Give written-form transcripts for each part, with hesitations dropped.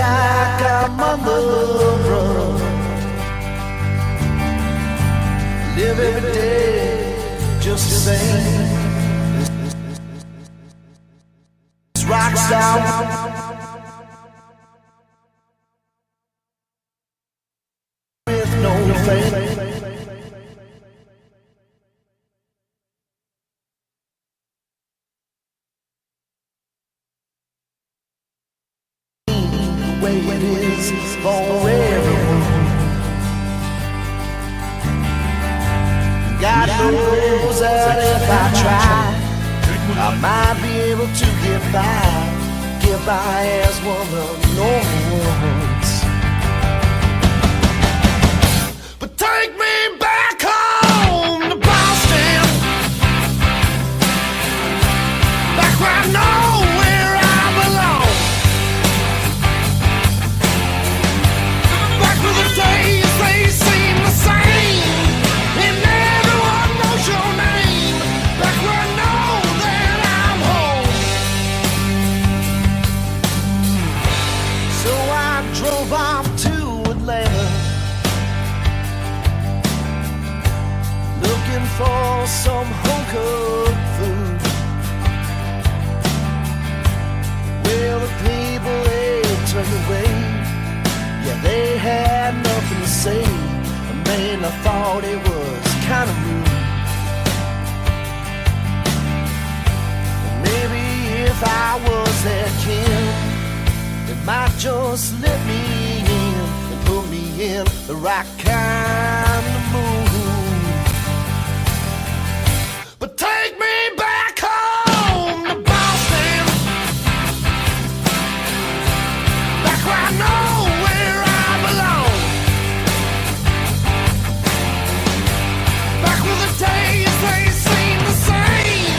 like I'm on the run. Live every day just the same. This rock star with no fame. Way it is for everyone. God knows that if I try, I might be able to get by as one of the normal ones. But take me back home to Boston, back where I know where I belong. Back where the days they seem the same, and everyone knows your name. Back where I know that I'm home. So I drove off to Atlanta, looking for some home-cooked food. Well, the people, they turned away. Yeah, they had nothing to say. Man, I thought it was kind of rude. Maybe if I was their kid, they might just let me in and put me in the right kind of mood. But take me back home to Boston, back where I know where I belong. Back where the days they seem the same,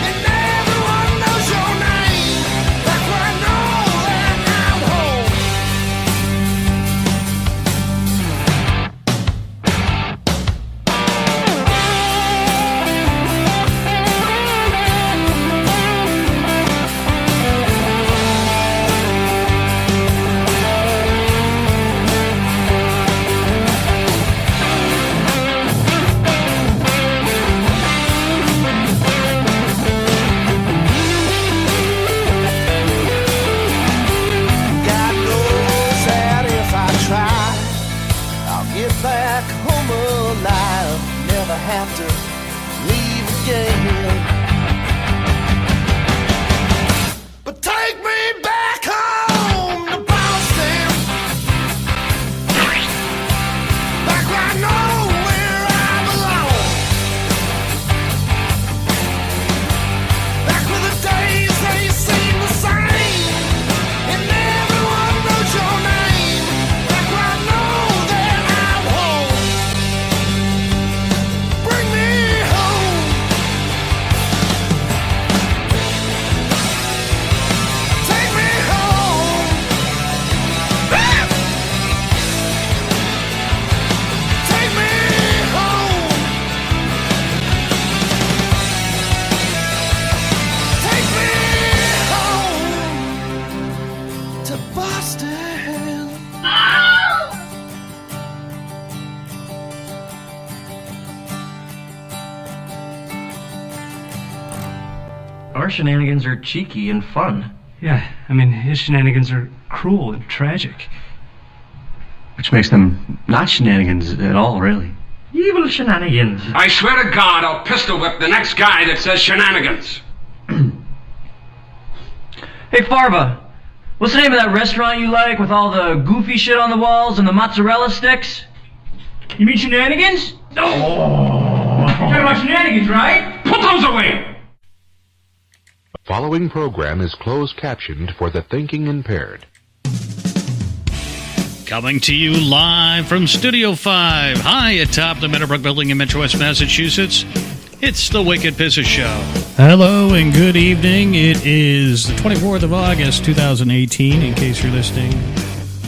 and everyone knows your name. Back where I know that I'm home. God knows that if I try, I'll get back home alive. Never have to leave again. But take me back home to Boston, back where I know where I belong. Back where the days they seem the same, and everyone knows your name. Back where I know that I'm home. Bring me home. Take me home. Ah! Take me home. Take me home to Boston. Our shenanigans are cheeky and fun. Yeah, I mean, his shenanigans are cruel and tragic. Which makes them not shenanigans at all, really. Evil shenanigans. I swear to God, I'll pistol whip the next guy that says shenanigans. Hey, Farva, what's the name of that restaurant you like with all the goofy shit on the walls and the mozzarella sticks? You mean shenanigans? No. You're talking about shenanigans, right? Put those away! The following program is closed captioned for the thinking impaired. Coming to you live from Studio 5, high atop the Meadowbrook Building in Metro West Massachusetts. It's the Wicked Pisses Show. Hello and good evening. It is the 24th of August, 2018, in case you're listening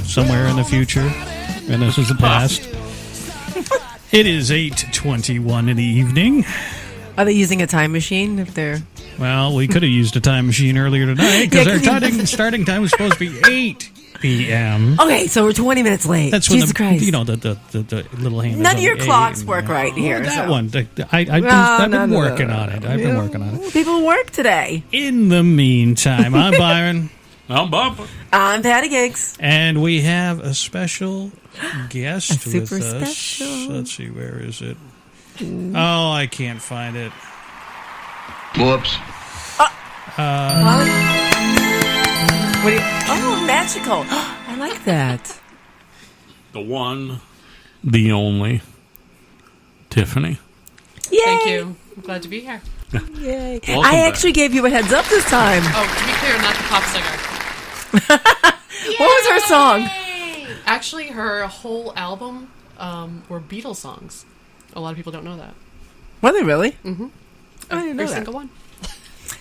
somewhere in the future, and this is the past. It is 8:21 in the evening. Are they using a time machine if they're... Well, we could have used a time machine earlier tonight because our starting time was supposed to be 8 p.m. Okay, so we're 20 minutes late. That's when Jesus Christ. the little hand. None is of your on the clocks A, work right here. That so. one. I've been working on it. I've been working on it. People work today. In the meantime, I'm Byron. I'm Bob. I'm Patty Giggs. And we have a special guest with super us. special. Let's see, where is it? Oh, I can't find it. Whoops. What do you, magical. I like that. The one, the only, Tiffany. Yay. Thank you. I'm glad to be here. Yay. Welcome I back. actually gave you a heads up this time. Oh, to be clear, not the pop singer. What was her song? Actually, her whole album were Beatles songs. A lot of people don't know that. Were they really? Mm-hmm. I didn't know Every that. single one.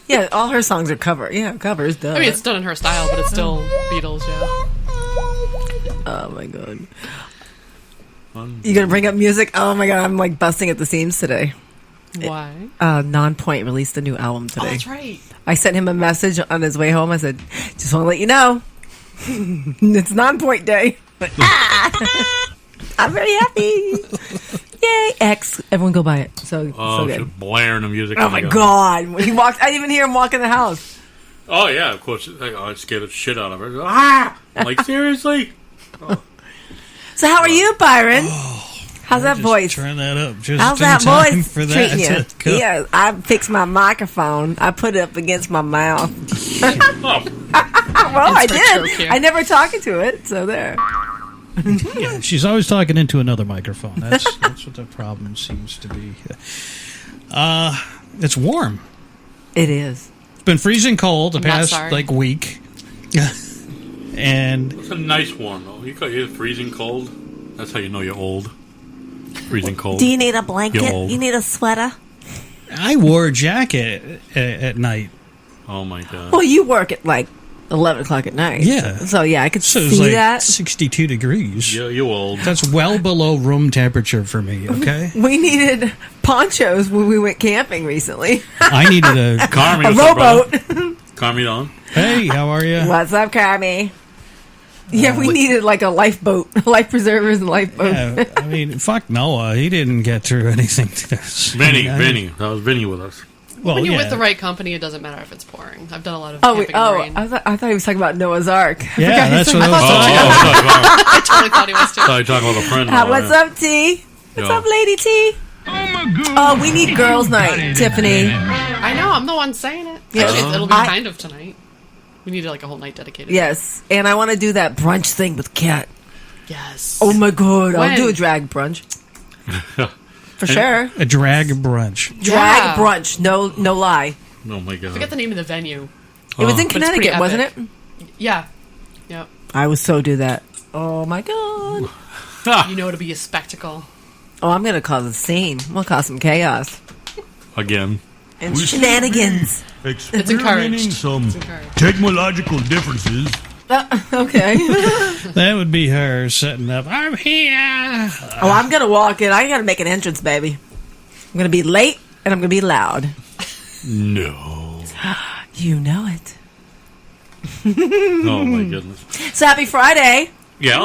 Yeah, all her songs are covers, duh. I mean, it's done in her style, but it's still Beatles, yeah. Oh my god. You gonna bring up music? Oh my god, I'm like busting at the seams today. Why? Nonpoint released a new album Oh, today. that's right. I sent him a message on his way home. I said, just want to let you know, it's Nonpoint Day. I'm very happy. Yay, X. Everyone go buy it. So good. She's blaring the music. Oh my god. When he walked, I didn't even hear him walk in the house. Oh, yeah, of course. I scared the shit out of her. Ah! I'm like, seriously? So how are you, Byron? How's that Just voice? Turn that up. Just How's in that time voice for that treating you? to go. Yeah, I fixed my microphone. I put it up against my mouth. Oh, Well, I Insert did. joke here. I never talking to it, so there. Yeah, she's always talking into another microphone. That's what the problem seems to be. It's warm. It is. It's been freezing cold the I'm not past sorry. week. And it's a nice one, though. You got you freezing cold. That's how you know you're old. Freezing cold. Do you need a blanket? You're old. You need a sweater? I wore a jacket at night. Oh, my God. Well, you work at like 11 o'clock at night. Yeah. So yeah, I could So it was see like that. 62 degrees. Yeah, you're old. That's well below room temperature for me, okay? We needed ponchos when we went camping recently. I needed a... Carmi, A what's up, brother? rowboat. Carmi on. Hey, how are you? What's up, Carmi? Yeah, we needed like a lifeboat, life preservers and lifeboat. Yeah, I mean, fuck Noah. He didn't get through anything to this. Vinny. I- That was Vinny with us. Well, When you're yeah. with the right company, it doesn't matter if it's pouring. I've done a lot of Oh, camping in the rain. I thought he was talking about Noah's Ark. I Yeah, forgot he was that's what I talking was about- talking about. I totally thought he was too. I talking about a friend. What's up, T? What's Yeah. up, Lady T? Oh, we need girls' night, Tiffany. I know, I'm the one saying it. Yeah. Actually, it'll be I- kind of tonight. We need like a whole night dedicated. Yes, and I want to do that brunch thing with Kat. Yes. Oh my god, I'll When? do a drag brunch. For sure. A drag brunch. Drag Yeah. brunch, no lie. Oh, my God. Forget the name of the venue. It was in But it's pretty Connecticut, wasn't it? epic. Yeah. Yep. I would so do that. Oh my god. You know it'll be a spectacle. Oh, I'm gonna cause a scene. We'll cause some chaos Again. and shenanigans. It's encouraged. Some It's encouraged. technological differences. Okay. That would be her setting up. I'm here. Oh, I'm gonna walk in. I gotta make an entrance, baby. I'm gonna be late and I'm gonna be loud. No. You know it. Oh, my goodness. So happy Friday. Yeah,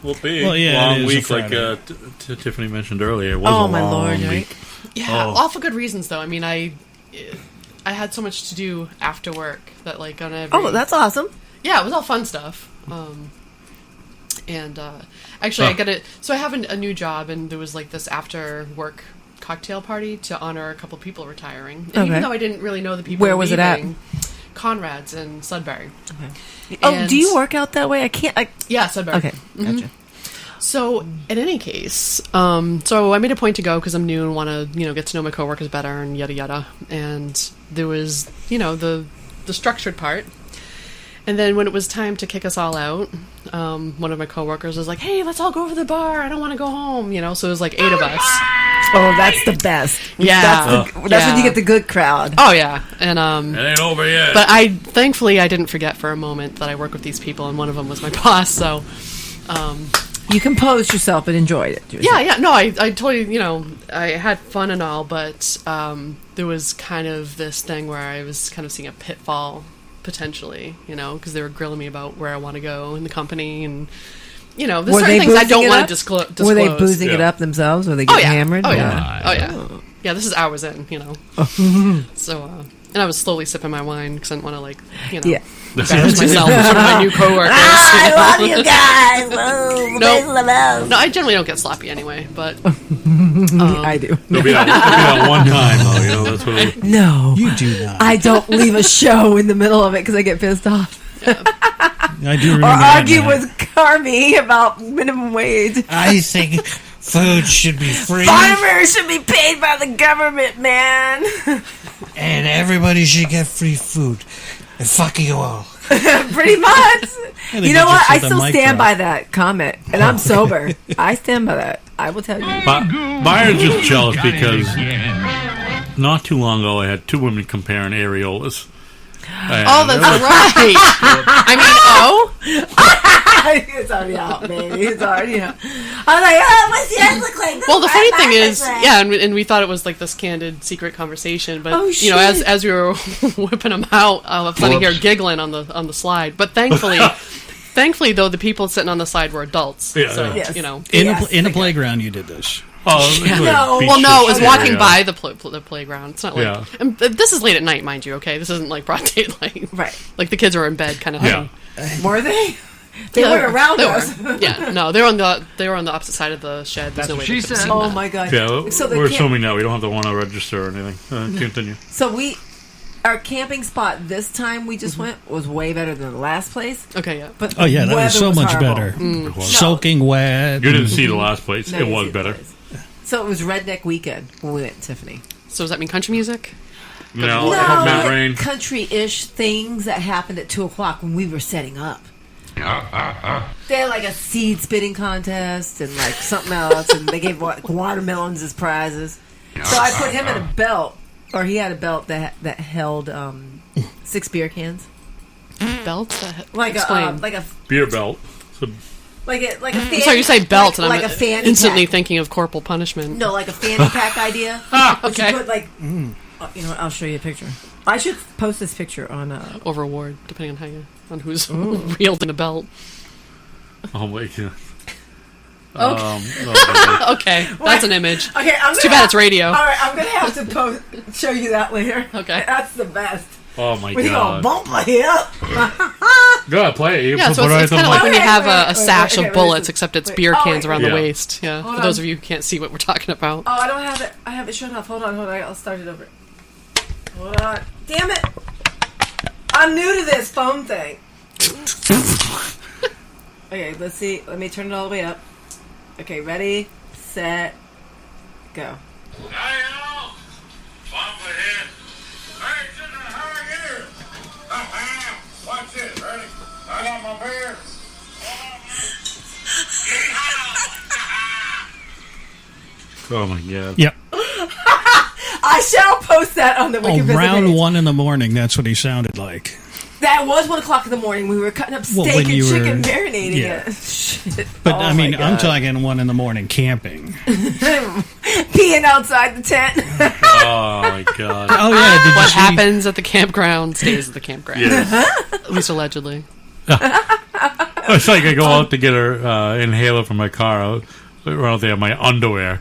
we'll be. Well, yeah, it Long is a week, like Friday. Tiffany mentioned earlier. It was Oh a my long lord, week. right? Yeah, Oh. all for good reasons though. I mean, I had so much to do after work that like on every. Oh, that's awesome. Yeah, it was all fun stuff. Actually, I got it. So I have a new job, and there was like this after work cocktail party to honor a couple people retiring. And Okay. even though I didn't really know the people, Where was it at? leaving, Conrad's in Sudbury. Oh, And- do you work out that way? I can't. Yeah, Sudbury. Okay, gotcha. So, in any case, so I made a point to go because I'm new and want to, get to know my coworkers better and yada yada. And there was, the structured part. And then when it was time to kick us all out, one of my coworkers was like, "Hey, let's all go to the bar. I don't want to go home." So it was like 8 of us. Oh, that's the best. Yeah. That's when Yeah. you get the good crowd. Oh yeah, and It ain't over yet. but thankfully I didn't forget for a moment that I work with these people, and one of them was my boss. So. You composed yourself and enjoyed it. Yeah. No, I totally, I had fun and all, but there was kind of this thing where I was kind of seeing a pitfall potentially, because they were grilling me about where I want to go in the company, and there's Were certain they things I boozing don't it want up? to disclose. Were they boozing it up themselves? Were they getting hammered? Oh yeah. Yeah, this is hours in, So, and I was slowly sipping my wine because I didn't want to, embarrass myself in front of my new coworkers. I love you guys. Whoa, No, I generally don't get sloppy anyway, but I do. There'll be that one time, though. That's what. No, You do not. I don't leave a show in the middle of it because I get pissed off. I do remember Or that argue night. with Carmi about minimum wage. I think food should be free, Farmers should be paid by the government, man. and everybody should get free food. And fuck you all. Pretty much. think You know you what? just I hit the still mic stand drop. by that comment, and I'm sober. I stand by that. I will tell you. Byron's just jealous because not too long ago I had two women comparing areolas. oh, that's right. I mean, It's already out, baby. It's already out. I'm like, oh, what's yours look like? well, the funny thing is, and we thought it was like this candid secret conversation, but Oh, shit. as we were whipping them out, funny here giggling on the slide. But thankfully, though, the people sitting on the side were adults. Yeah, So Yes. you In a playground, you did this. Oh, No. Well, no, it was walking by the playground. It's not like Yeah. and this is late at night, mind you. Okay, this isn't like broad daylight. Right. Like the kids are in bed, kind of Yeah. thing. Were they? They Yeah, weren't around they us. were. Yeah, no, they were on the opposite side of the shed. There's That's no what way she they could have said. seen Oh that. my god. Yeah, So they we're can't- assuming now we don't have to want to register or anything. Continue. So our camping spot this time we just went was way better than the last place. Okay, yeah. But Oh yeah, the that was weather so much horrible. better. It was. Soaking wet. You didn't see the last place. No, It you was see the better. place. So it was redneck weekend when we went to Tiffany. So does that mean country music? No, No, membrane. country-ish things that happened at 2:00 when we were setting up. They had like a seed spitting contest and like something else, and they gave watermelons as prizes. So I put him in a belt, or he had a belt that held 6 beer cans, Belts? like Explain. a Beer belt. So, fanny, So you say belt, and like I'm a fanny instantly pack. thinking of corporal punishment. No, like a fanny pack idea. But Okay. you put like, you know what, I'll show you a picture. I should post this picture on. Or reward, depending on who's wielding a belt. oh my god. Okay, that's an image. Okay, It's too bad it's radio. All right, I'm gonna have to show you that later. Okay. That's the best. Oh my We god. go bump here. Go ahead, play it. You Yeah, put so it right it's kind of on like when you Wait, have wait, a wait, sash wait, of okay, bullets, wait, except it's wait. beer Oh, cans wait, around wait. the Yeah. waist. Yeah, Hold for those on. of you who can't see what we're talking about. Oh, I don't have it. I have it shut off. Hold on. I'll start it over. Hold on. Damn it! I'm new to this phone thing. Okay, let's see. Let me turn it all the way up. Okay, ready, set, go. Watch this, ready? I got my beer. Oh my god. Yep. I shall post that on the Wikipedia Around page. 1 in the morning, that's what he sounded like. That was 1 o'clock in the morning. We were cutting up Well, steak when and you were- chicken, marinating yeah. it. Shit. But Oh I my mean, I'm God. talking 1 in the morning camping. Peeing outside the tent. Oh my god. Oh yeah, did you What see? happens at the campground stays at the campground. Yes. At least allegedly. It's like I go out to get her inhaler from my car. I run out there in my underwear.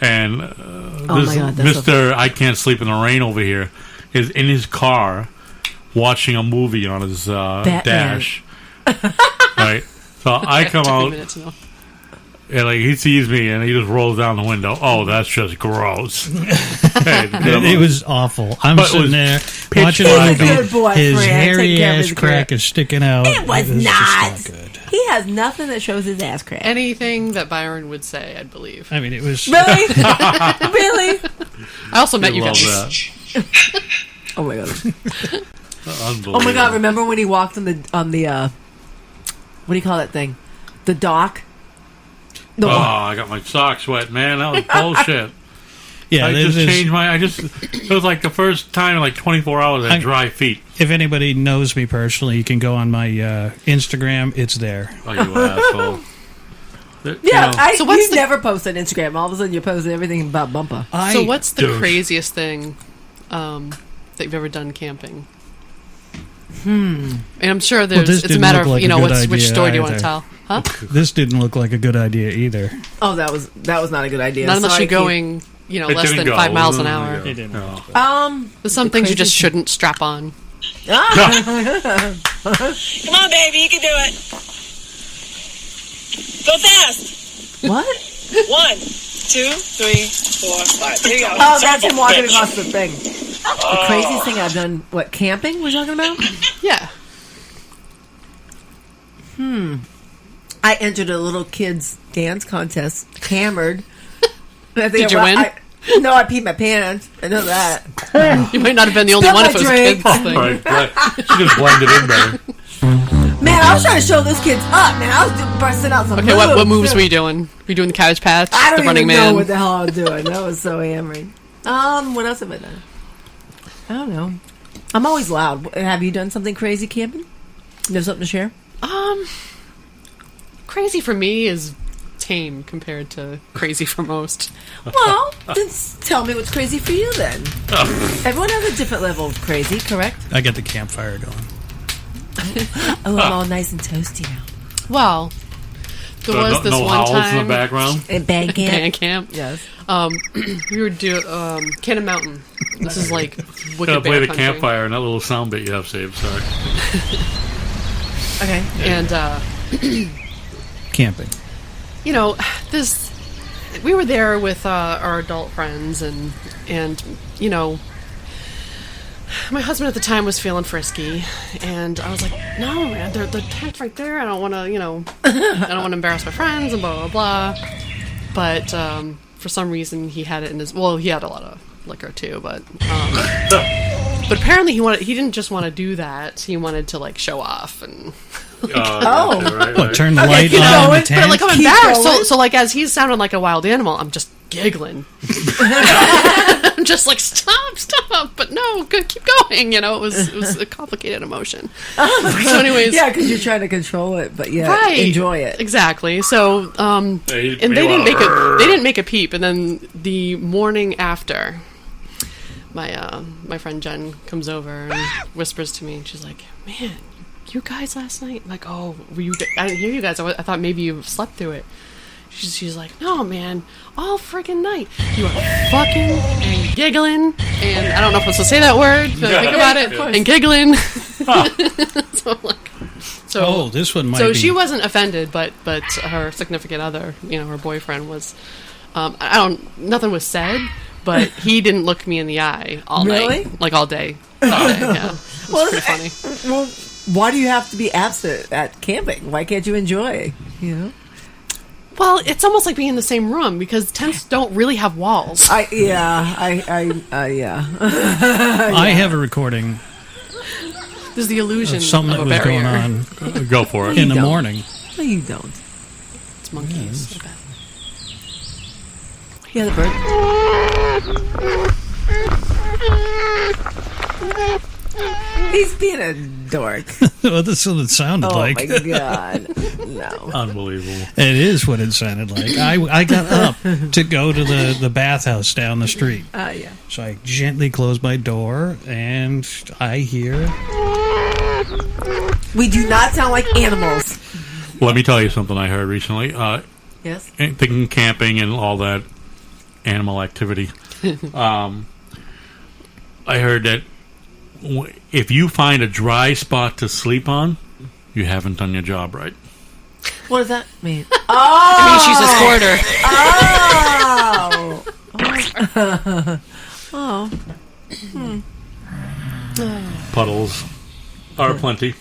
And this my God, that's Mr. I Can't Sleep in the Rain over here is in his car watching a movie on his dash. Right? So I come 2 out minutes ago. and like he sees me and he just rolls down the window. Oh, that's just gross. Hey, It was awful. I'm But it sitting was there pitch watching black. the movie. Good boy, His Fran. Take hairy care of ass his crack kid. is sticking out. It was just not. not good. He has nothing that shows his ass crack. Anything that Byron would say, I believe. I mean, it was. Really? Really? I also met I you love guys. that. Oh my god. Unbelievable. Oh my god, remember when he walked on the what do you call that thing? The dock? Oh, I got my socks wet, man. That was bullshit. Yeah, I there's- just changed my. It was like the first time in like 24 hours I had dry feet. If anybody knows me personally, you can go on my Instagram. It's there. Oh, you asshole. Yeah, So what's you the- never post on Instagram. All of a sudden you post everything about Bumpa. So what's the douche. craziest thing that you've ever done camping? And I'm sure there's. this It's a didn't matter look of like a which good story do you idea want to tell? Huh? This didn't look like a good idea either. Oh, that was not a good idea. Not unless Sorry, you're going, It less didn't than go. 5 miles an It hour. didn't It didn't. No. Keith. There's some things you just shouldn't strap on. Come on, baby, you can do it. Go fast. What? 1, 2, 3, 4, 5. Here you go. Oh, that's him walking across the thing. The craziest thing I've done. What, camping? We're talking about? Yeah. I entered a little kids dance contest. Hammered. Did you win? No, I peed my pants. I know that. You might not have been the only Spilled one my if it was a drink. kid's thing. Right. She just blended in better. Man, I was trying to show those kids up, man. I was busting out some Okay, what moves were you doing? Were you doing the Cabbage Patch? I don't the Running even know Man? what the hell I was doing. That was so hammered. What else have I done? I don't know. I'm always loud. Have you done something crazy camping? You have something to share? Crazy for me is tame compared to crazy for most. Well, then tell me what's crazy for you then. Everyone has a different level of crazy, correct? I got the campfire going. Oh, I'm all nice and toasty now. Well, there was this no one howls time in the background. In band camp? Band camp. Yes. We would do Cannon Mountain. This is like wicked Gotta play bear the country. campfire and that little sound bit you have saved. Sorry. Okay. And Camping. we were there with our adult friends, and my husband at the time was feeling frisky, and I was like, no, man, the tent's right there. I don't want to, I don't want to embarrass my friends and blah, blah, blah. But for some reason, he had it in his, he had a lot of liquor too, but apparently he didn't just want to do that. He wanted to, like, show off and... Right. Turn the light keep on in going. the tent. But, like, I'm embarrassed. So, like, as he's sounding like a wild animal, I'm just giggling. I'm just like, stop. But no, good, keep going. It was a complicated emotion. So, anyways, Yeah, because you're trying to control it, but yeah, right, enjoy it. exactly. So, and they didn't make a peep. And then the morning after, my friend Jen comes over and whispers to me, and she's like, "Man, you guys last night?" I'm like, "Oh, I didn't hear you guys. I thought maybe you slept through it." She's like, "No, man, all friggin' night you are fucking and giggling," and I don't know if I'm supposed to say that word, but think about it, and giggling. So I'm like, this one might so be. she wasn't offended, but her significant other, her boyfriend was. Nothing was said, but he didn't look me in the eye all Really? night, like all day. Yeah, it was pretty funny. Well, why do you have to be absent at camping? Why can't you enjoy? Well, it's almost like being in the same room because tents don't really have walls. Yeah. I have a recording There's the illusion of something of that a was barrier. going on Go for it. in the don't. morning. No, you don't. It's monkeys. I bet. Yeah, the bird. He's being a dork. Well, that's what it sounded Oh like. my god, no. Unbelievable. It is what it sounded like. I got up to go to the bathhouse down the street. Yeah. So I gently closed my door, and I hear... We do not sound like animals. Let me tell you something I heard recently. Yes. Thinking camping and all that animal activity. I heard that if you find a dry spot to sleep on, you haven't done your job right. What does that mean? I mean, she's a squirter. Puddles are plenty.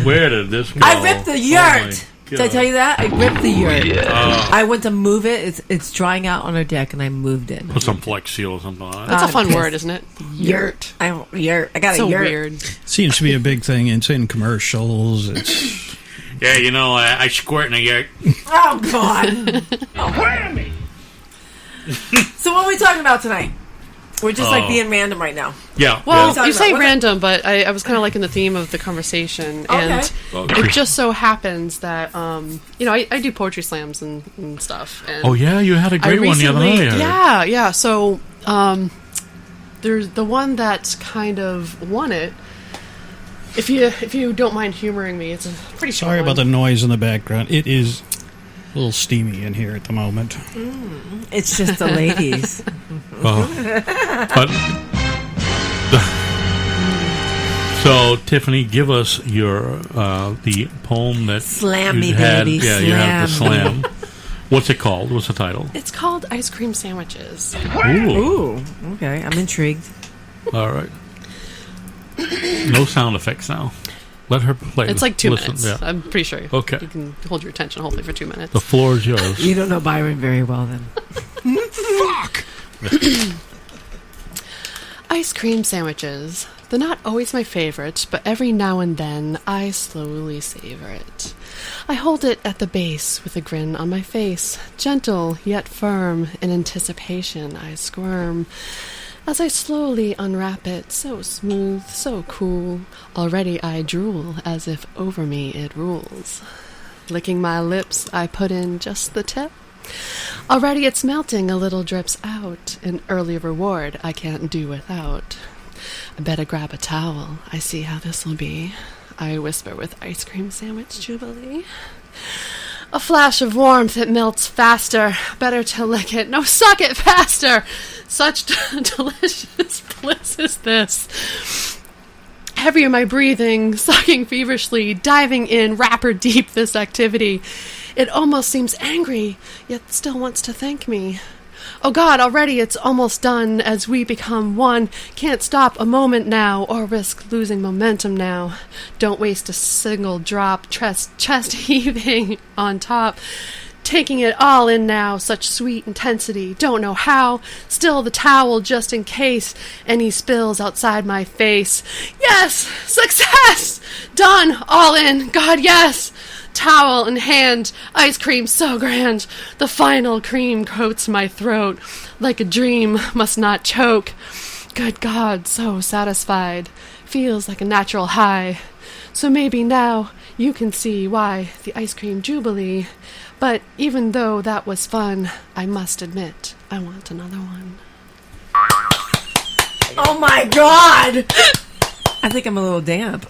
Where did this go? I ripped the yurt. Oh Did I tell you that? I ripped the yurt. Yeah. I went to move it. It's drying out on our deck, and I moved it. Put some Flex Seal or something on it. That's a fun pissed. word, isn't it? Yurt. I got So a yurt. weird. Seems to be a big thing. It's in commercials. It's Yeah, I squirt in a yurt. Oh God! So what are we talking about tonight? We're just like being random right now. Yeah. Well, yeah. you say random, but I was kind of liking the theme of the conversation, and it just so happens that I do poetry slams and stuff. And Oh yeah, you had a great one the other night. Yeah. So there's the one that's kind of won it. If you don't mind humoring me, it's a pretty short Sorry one. about the noise in the background. It is a little steamy in here at the moment. It's just the ladies. But so Tiffany, give us your the poem that Slam you me, had. baby. Yeah, you had the slam. What's it called? What's the title? It's called Ice Cream Sandwiches. Ooh, okay. I'm intrigued. All right. No sound effects now. Let her play. It's like 2 Listen, minutes. yeah. I'm pretty sure Okay. you can hold your attention hopefully for 2 minutes. The floor is yours. You don't know Byron very well then. Fuck! Ice cream sandwiches. They're not always my favorite, but every now and then I slowly savor it. I hold it at the base with a grin on my face, gentle yet firm. In anticipation I squirm as I slowly unwrap it, so smooth, so cool. Already I drool as if over me it rules. Licking my lips, I put in just the tip. Already it's melting, a little drips out. An early reward I can't do without. I better grab a towel, I see how this'll be. I whisper with ice cream sandwich jubilee. A flash of warmth, it melts faster. Better to lick it, no, suck it faster. Such delicious bliss is this. Heavier my breathing, sucking feverishly, diving in rapper deep this activity. It almost seems angry, yet still wants to thank me. Oh God, already it's almost done as we become one. Can't stop a moment now or risk losing momentum now. Don't waste a single drop, chest heaving on top. Taking it all in now, such sweet intensity, don't know how. Still the towel just in case any spills outside my face. Yes! Success! Done! All in! God, yes! Towel in hand, ice cream so grand. The final cream coats my throat. Like a dream, must not choke. Good God, so satisfied. Feels like a natural high. So maybe now you can see why the ice cream jubilee. But even though that was fun, I must admit, I want another one. Oh my God! I think I'm a little damp.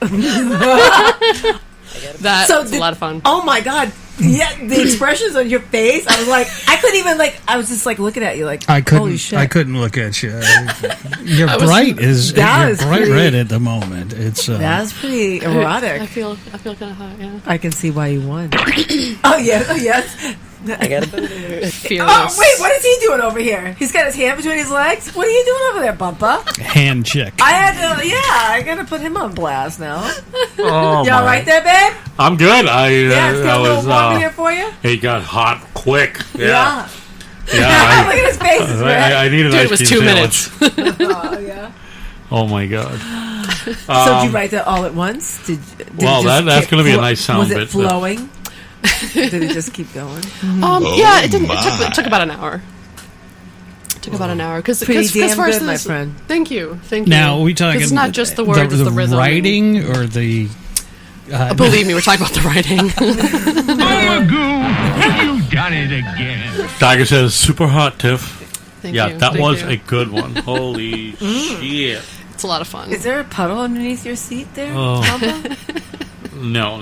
That's a lot of fun. Oh my God! Yeah, the expressions on your face. I was like, I couldn't even I was just like looking at you like, holy shit. I couldn't look at you. You're bright red at the moment. It's that's pretty erotic. I feel kind of hot. Yeah. I can see why you won. Oh yes. I got a Fearless. Oh wait, what is he doing over here? He's got his hand between his legs. What are you doing over there, Bumpa? hand check. I gotta put him on blast now. Oh, you all right there, babe? I'm good. It's got a little warm here for you. It got hot quick. Yeah. Yeah. Look at his face. It's red. I need an Dude, ice it was cream 2 sandwich. minutes. Oh yeah. Oh my God. So did you write that all at once? That's going to be a nice sound was bit. Was it flowing? Did it just keep going? Yeah, it didn't. It took about an hour. Took about an hour because pretty damn first good, my friend. Thank you. Now, are we talking? It's not just the words, it's the rhythm. writing or the. Believe me, we're talking about the writing. You've done it again. Tiger says, super hot, Tiff. Thank you. That was you. a good one. Holy shit. It's a lot of fun. Is there a puddle underneath your seat there? Oh. Bumpa? No.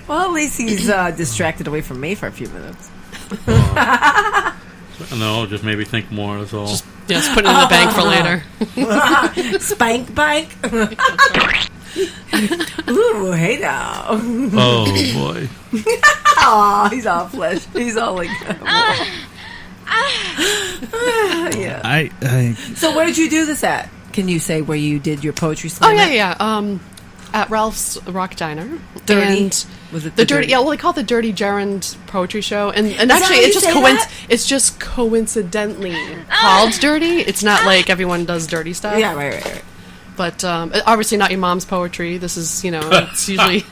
Well, at least he's distracted away from me for a few minutes. No, just maybe think more. That's all. Just put it in the bank for later. Spank bank. Ooh, hey now. Oh boy. Oh, he's all flesh. He's all like. Yeah. So where did you do this at? Can you say where you did your poetry slam? Oh yeah. At Ralph's Rock Diner. Dirty? And Was it the dirty? Yeah, well, they call it the Dirty Gerund Poetry Show, and actually, it's just coincidentally called dirty. It's not like everyone does dirty stuff. Yeah, right. But obviously, not your mom's poetry. This is, it's usually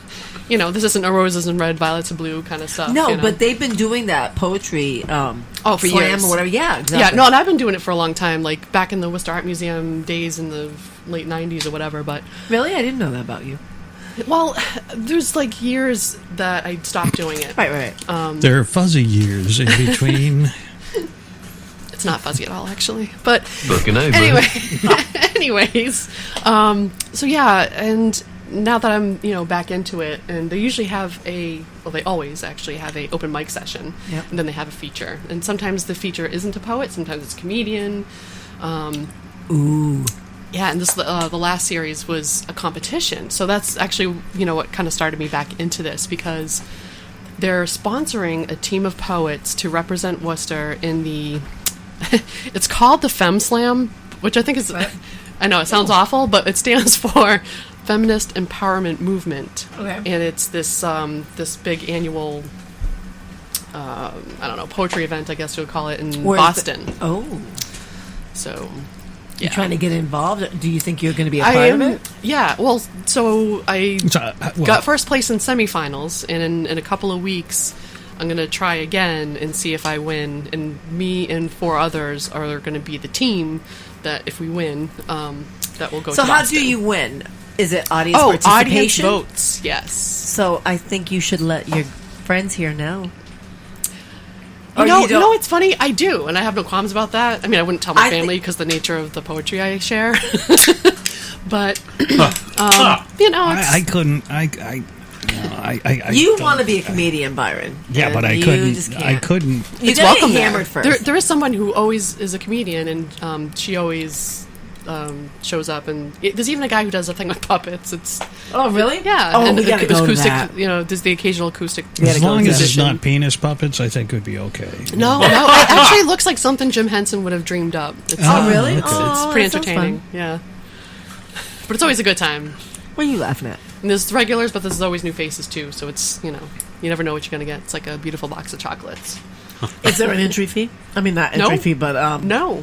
this isn't a roses and red, violets and blue kind of stuff. No, but they've been doing that poetry for slam years or whatever. Yeah, exactly. Yeah, no, and I've been doing it for a long time, like back in the Worcester Art Museum days in the late 90s or whatever. But really, I didn't know that about you. Well, there's like years that I stopped doing it. Right. There are fuzzy years in between. It's not fuzzy at all, actually. But Looking over. anyways, so yeah, and now that I'm back into it, and they usually have they always actually have a open mic session, and then they have a feature, and sometimes the feature isn't a poet, sometimes it's a comedian. Ooh. Yeah, and this the last series was a competition, so that's actually what kind of started me back into this, because they're sponsoring a team of poets to represent Worcester in the. It's called the Fem Slam, which I think is. I know it sounds awful, but it stands for Feminist Empowerment Movement, and it's this this big annual. I don't know, poetry event, I guess you would call it, in Boston. So. You're trying to get involved? Do you think you're going to be a part of it? Yeah, well, so I got first place in semifinals, and in a couple of weeks, I'm going to try again and see if I win. And me and 4 others are going to be the team that, if we win, that will go to Boston. So how do you win? Is it audience participation? Audience votes, yes. So I think you should let your friends here know. You know, it's funny. I do, and I have no qualms about that. I mean, I wouldn't tell my family because the nature of the poetry I share. But I couldn't. You want to be a comedian, Byron? Yeah, but I couldn't. I couldn't. You It's gotta welcome get hammered there. first. There is someone who always is a comedian, and she always shows up. And there's even a guy who does a thing with puppets. It's really? Yeah. Oh, and we gotta go to acoustic. that. There's the occasional acoustic. As long as it's musician. not penis puppets, I think it would be okay. No, it actually looks like something Jim Henson would have dreamed up. It's, really? It's, Oh, it's pretty that sounds entertaining. fun. Yeah. But it's always a good time. What are you laughing at? And there's regulars, but there's always new faces too. So it's you never know what you're gonna get. It's like a beautiful box of chocolates. Is there an entry fee? I mean, not entry fee, but no,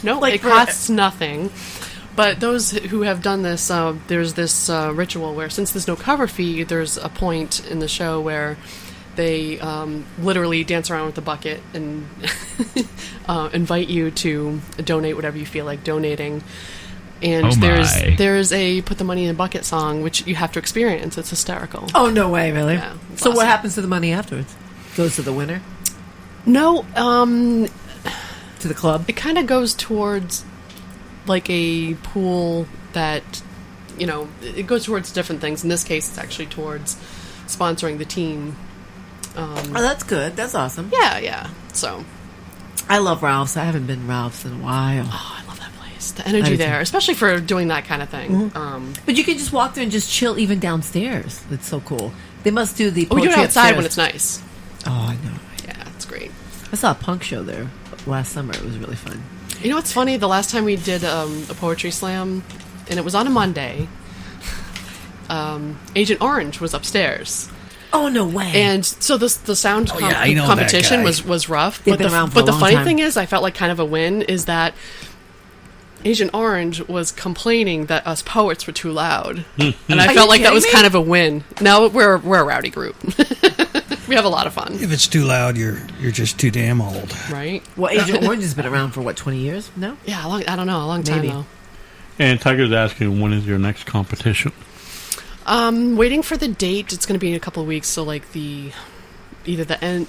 Like it costs nothing. But those who have done this, there's this ritual where, since there's no cover fee, there's a point in the show where they literally dance around with the bucket and invite you to donate whatever you feel like donating. And there's a put the money in the bucket song, which you have to experience. It's hysterical. Oh, no way, really? Yeah, so awesome. what happens to the money afterwards? Goes to the winner? No, to the club? It kind of goes towards like a pool that, it goes towards different things. In this case, it's actually towards sponsoring the team. Oh, that's good. That's awesome. Yeah. So, I love Ralph's. I haven't been Ralph's in a while. Oh, I love that place. The energy there, especially for doing that kind of thing. Mm-hmm. But you can just walk there and just chill even downstairs. It's so cool. They must do the we poetry do it outside upstairs. when it's nice. Oh, I know. Yeah, it's great. I saw a punk show there last summer. It was really fun. You know what's funny? The last time we did a poetry slam, and it was on a Monday, Agent Orange was upstairs. Oh, no way. And so the sound I know competition that guy. was rough. They've been around for a the long funny time. thing is, I felt like kind of a win is that Agent Orange was complaining that us poets were too loud. And I felt like that was kind of a win. Now we're a rowdy group. We have a lot of fun. If it's too loud, you're just too damn old. Right? Well, Agent Orange has been around for, 20 years? No? Yeah, I don't know, a long time Maybe. though. And Tiger's asking, when is your next competition? Waiting for the date. It's going to be in a couple of weeks, so like the end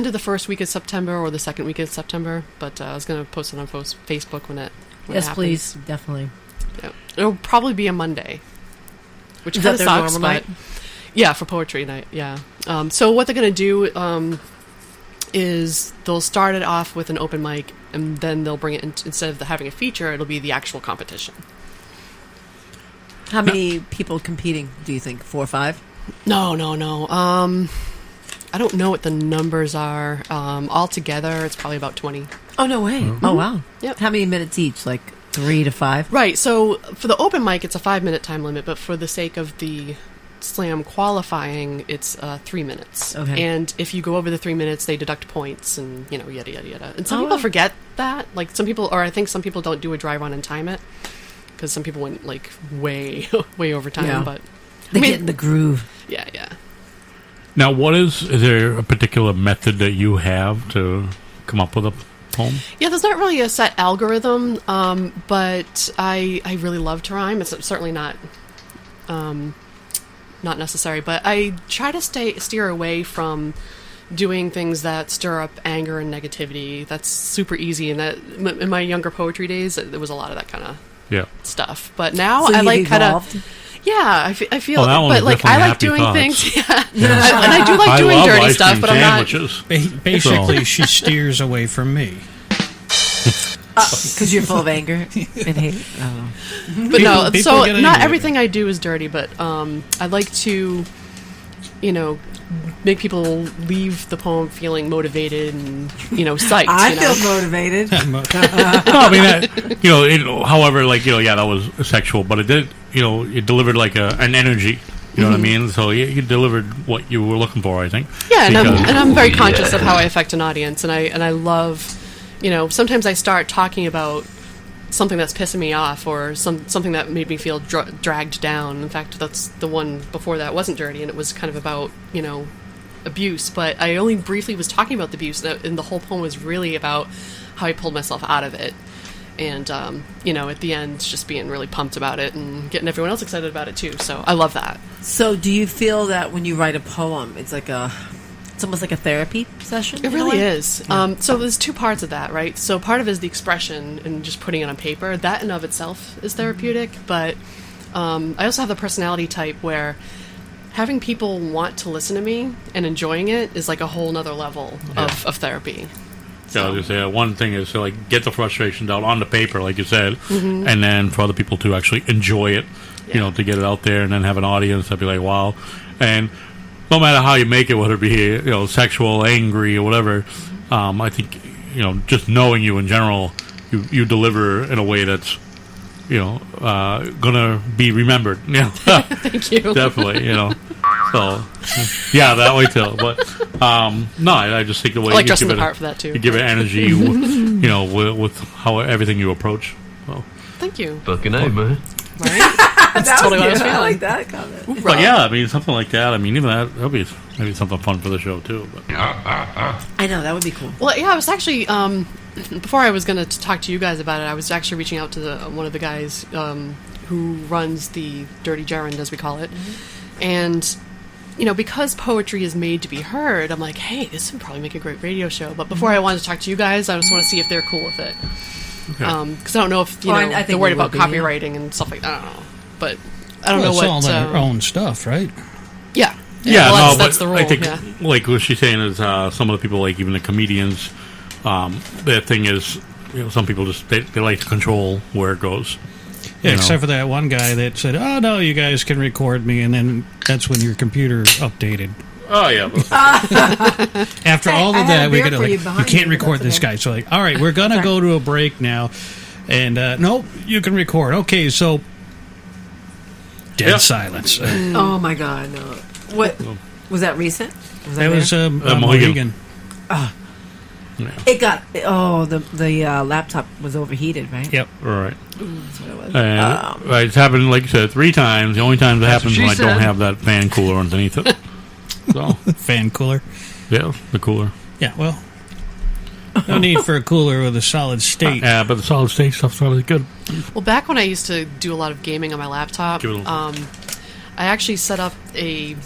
of the first week of September or the second week of September. But I was going to post it on Facebook when it Yes, happens. please. Definitely. Yeah. It'll probably be a Monday, which Is kind of that their sucks. normal But night? yeah, for poetry night. Yeah. So what they're going to do is they'll start it off with an open mic, and then they'll bring it instead of having a feature, it'll be the actual competition. How many people competing, do you think? 4 or 5? No. I don't know what the numbers are. Altogether, it's probably about 20. Oh, no way. Mm-hmm. Oh, wow. Yep. How many minutes each? Like 3 to 5? Right. So for the open mic, it's a 5-minute time limit, but for the sake of the slam qualifying, it's 3 minutes. Okay. And if you go over the 3 minutes, they deduct points and, yada, yada, yada. And some people forget that. Like some people, or I think some people don't do a dry run and time it because some people went like way, way over time. Yeah. But They get in the groove. Yeah, yeah. Now, is there a particular method that you have to come up with a poem? Yeah, there's not really a set algorithm, but I really love to rhyme. It's certainly not necessary, but I try to steer away from doing things that stir up anger and negativity. That's super easy, and that in my younger poetry days, there was a lot of that kind of stuff. But now I like kind of. Yeah, I feel, but like I like doing things. Yeah, and I do like doing dirty stuff, but I'm not. Basically, she steers away from me. Because you're full of anger and hate. Oh. But no, so not everything I do is dirty, but I like to, make people leave the poem feeling motivated and, psyched. I feel motivated. No, I mean, however, that was sexual, but it did, it delivered like an energy. You know what I mean? So you delivered what you were looking for, I think. Yeah, and I'm very conscious of how I affect an audience, and I love. Sometimes I start talking about something that's pissing me off or something that made me feel dragged down. In fact, that's the one before that wasn't dirty, and it was kind of about, abuse. But I only briefly was talking about the abuse, and the whole poem was really about how I pulled myself out of it. And, at the end, just being really pumped about it and getting everyone else excited about it, too. So I love that. So do you feel that when you write a poem, it's almost like a therapy session? It really is. So there's two parts of that, right? So part of it is the expression and just putting it on paper. That in of itself is therapeutic, but I also have the personality type where having people want to listen to me and enjoying it is like a whole nother level of therapy. So I was just say one thing is to get the frustration down on the paper, like you said, and then for other people to actually enjoy it, to get it out there and then have an audience that'd be like, wow. And no matter how you make it, whether it be sexual, angry, or whatever, I think just knowing you in general, you deliver in a way that's gonna be remembered. Thank you. Definitely. So yeah, that way too. But no, I just think the way I like you dressing give the part for that too. You give it energy, with how everything you approach. So. Thank you. Fucking A, man. Right? That's totally what I was feeling. I like that comment. But yeah, I mean, something like that. I mean, even that'll be maybe something fun for the show too. But. I know that would be cool. Well, yeah, I was actually before I was going to talk to you guys about it. I was actually reaching out to one of the guys who runs the Dirty Gerund, as we call it, and because poetry is made to be heard, I'm like, hey, this would probably make a great radio show. But before I wanted to talk to you guys, I just want to see if they're cool with it. Because I don't know if they're worried about copywriting and stuff like that. I don't know, but I don't know what. It's all their own stuff, right? Yeah. Yeah, well, that's the rule. I think, like what she's saying is, some of the people, like even the comedians, their thing is, some people just they like to control where it goes. Yeah, except for that one guy that said, "Oh no, you guys can record me," and then that's when your computer updated. Oh yeah. After all of that, we gotta you can't record this guy. So all right, we're gonna go to a break now, and nope, you can record. Okay, so dead silence. Oh my God, no! What was that recent? That was Mohegan. It got the laptop was overheated, right? Yep. Right. That's what it was. Right, it's happened like you said 3 times. The only time it happens when I don't have that fan cooler underneath it. So fan cooler. Yeah, the cooler. Yeah, well, no need for a cooler with a solid state. Yeah, but the solid state stuff's really good. Well, back when I used to do a lot of gaming on my laptop, I actually set up a,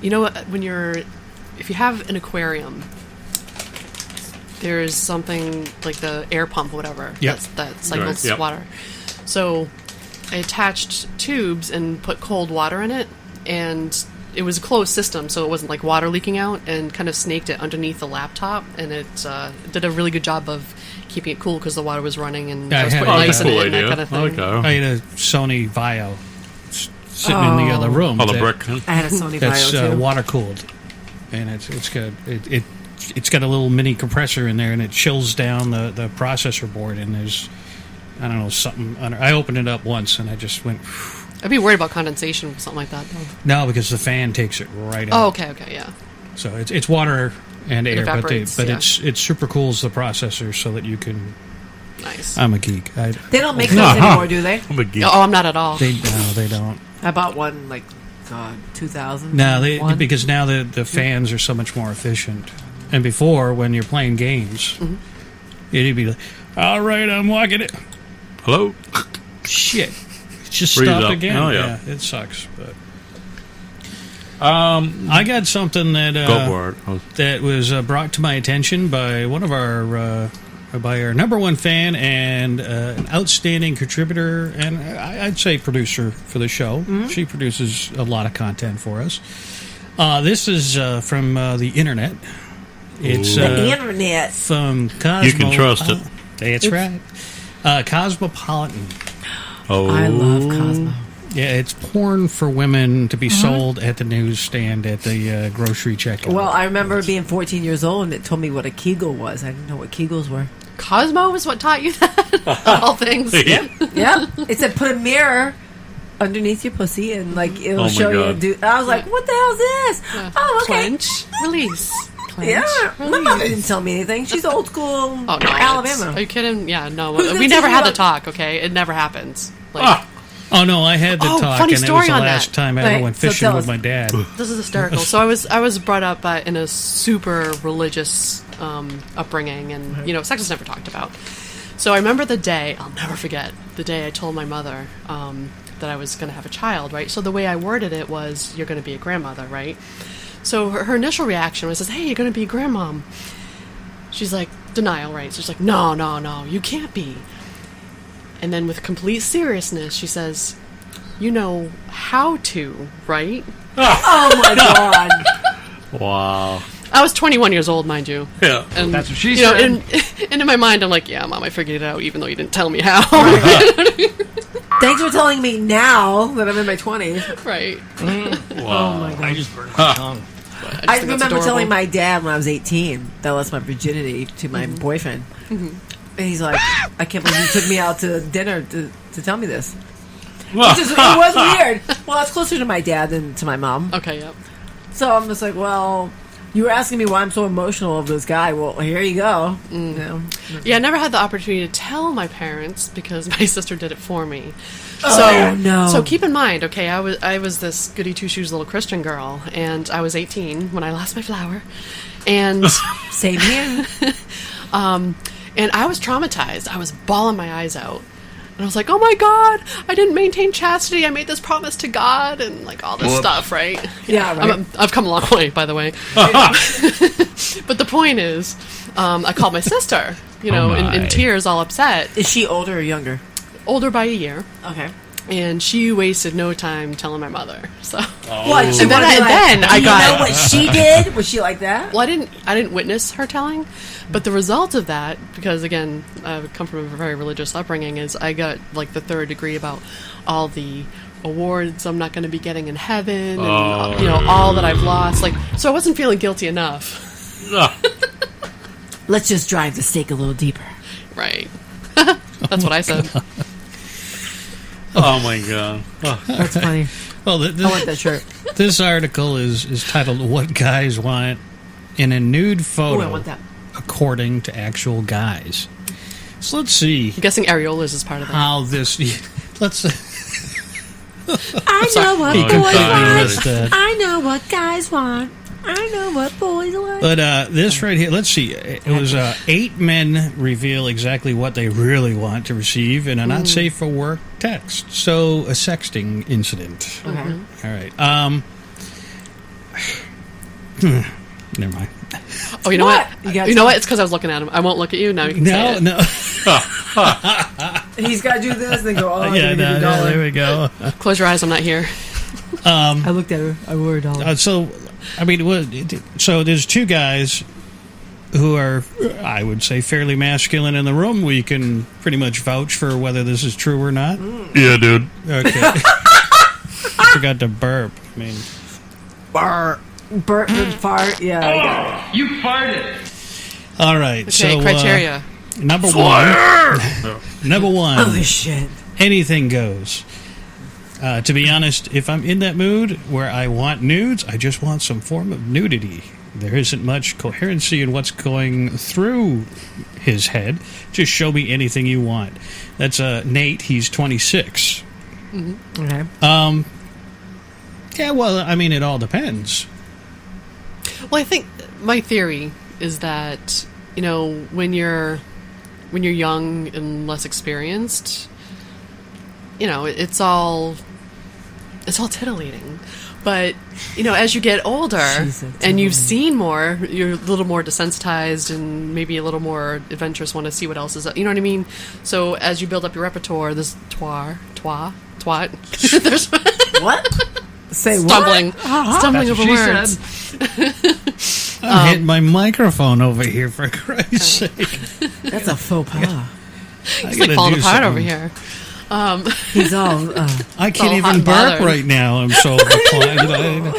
if you have an aquarium, there's something like the air pump, whatever, that cycles water. So I attached tubes and put cold water in it, and it was a closed system, so it wasn't like water leaking out, and kind of snaked it underneath the laptop, and it did a really good job of keeping it cool because the water was running, and I was putting ice in it and that kind of thing. I had a Sony Vio sitting in the other room. Oh, the brick. I had a Sony Vio too. That's water cooled, and it's got a little mini compressor in there, and it chills down the processor board, and there's, I don't know, something under. I opened it up once, and I just went. I'd be worried about condensation or something like that, though. No, because the fan takes it right out. Oh, okay, yeah. So it's water and air, but it super cools the processor so that you can. Nice. I'm a geek. They don't make those anymore, do they? I'm a geek. Oh, I'm not at all. They don't. I bought one like God, 2000. No, because now the fans are so much more efficient. And before, when you're playing games, it'd be like, all right, I'm walking it. Hello? Shit. It just Freeze stopped up. again. Oh, yeah. It sucks. But I got something that Go for it. that was brought to my attention by one of our by our number one fan and an outstanding contributor and I'd say producer for the show. She produces a lot of content for us. This is from the internet. It's the internet from Cosmo. You can trust it. That's right. Cosmopolitan. Oh, I love Cosmo. Yeah, it's porn for women to be sold at the newsstand at the grocery checkout. Well, I remember being 14 years old and it told me what a Kegel was. I didn't know what Kegels were. Cosmo is what taught you that? All things. Yeah. Yeah. It said put a mirror underneath your pussy and like it'll Oh my show God. you. I was like, what the hell is this? Yeah. Oh, okay. Clench, release. Clench, Yeah, my release. mother didn't tell me anything. She's old school Oh, no, Alabama. Are you kidding? Yeah, no. Who's gonna We never teach had you the what- talk, okay? It never happens. Like, Oh no, I had the Oh, talk, funny and it story was the on last that. time I ever Right, went so fishing tell with us. my dad. This is hysterical. So I was brought up in a super religious upbringing, and sex is never talked about. So I remember the day, I'll never forget, the day I told my mother that I was going to have a child, right? So the way I worded it was, you're going to be a grandmother, right? So her initial reaction was, hey, you're going to be a grandmom. She's like, denial, right? So she's like, no, you can't be. And then with complete seriousness, she says, you know how to, right? Oh my God. wow. I was 21 years old, mind you. Yeah. And, That's what she said. And in my mind, I'm like, yeah, Mom, I figured it out, even though you didn't tell me how. Thanks for telling me now that I'm in my 20s. Right. Oh my God. I just burned my tongue. I remember telling my dad when I was 18 that I lost my virginity to my boyfriend. And he's like, I can't believe you took me out to dinner to tell me this. It was weird. Well, it's closer to my dad than to my mom. Okay, yep. So I'm just like, well, you were asking me why I'm so emotional of this guy. Well, here you go. You know. Yeah, I never had the opportunity to tell my parents because my sister did it for me. Oh, no. So keep in mind, okay, I was this goody two shoes little Christian girl, and I was 18 when I lost my flower, and Same here. and I was traumatized. I was bawling my eyes out. And I was like, oh my God, I didn't maintain chastity. I made this promise to God and like all this stuff, right? Yeah, right. I've come a long way, by the way. But the point is, I called my sister, in tears, all upset. Is she older or younger? Older by a year. Okay. And she wasted no time telling my mother. So What? She And then wanted to be then I do got- you know what she did? Was she like that? Well, I didn't witness her telling, but the result of that, because again, I come from a very religious upbringing, is I got like the third degree about all the awards I'm not going to be getting in heaven, and all that I've lost. Like, so I wasn't feeling guilty enough. Let's just drive the stake a little deeper. Right. That's what I said. Oh my God. That's funny. Well, I want that shirt. this article is titled "What Guys Want in a Nude Oh, Photo," I want that. according to actual guys. So let's see I'm guessing areolas is part of that. how this. Let's. I know what He boys can want. find it. I know what guys want. I know what boys want. But this right here, let's see. It was 8 men reveal exactly what they really want to receive in a not safe for work text. So a sexting incident. Okay. All right. Never mind. Oh, you know What? what? You got You know some- what? It's because I was looking at him. I won't look at you. Now you can say No, it. no. He's got to do this and then go, oh, Yeah, I no, a no, dollar. there we go. Close your eyes. I'm not here. I looked at her. I wore a dollar. So, I mean, so there's 2 guys who are, I would say, fairly masculine in the room. We can pretty much vouch for whether this is true or not. Yeah, dude. Okay. I forgot to burp. I mean, Burp and fart. Yeah, I got it. You farted. all right. Okay, so criteria. number one. Number one. Oh, shit. Anything goes. To be honest, if I'm in that mood where I want nudes, I just want some form of nudity. There isn't much coherency in what's going through his head. Just show me anything you want. That's Nate. He's 26. Okay. Yeah, well, I mean, it all depends. Well, I think my theory is that, you know, when you're young and less experienced, you know, it's all titillating. But, you know, as you get older and you've seen more, you're a little more desensitized and maybe a little more adventurous, want to see what else is, you know what I mean? So as you build up your repertoire, this twat. There's what? Say stumbling, what? stumbling over words. I'm hitting my microphone over here, for Christ's sake. That's a faux pas. He's like falling apart over here. He's all. I can't even burp right now. I'm so reclined.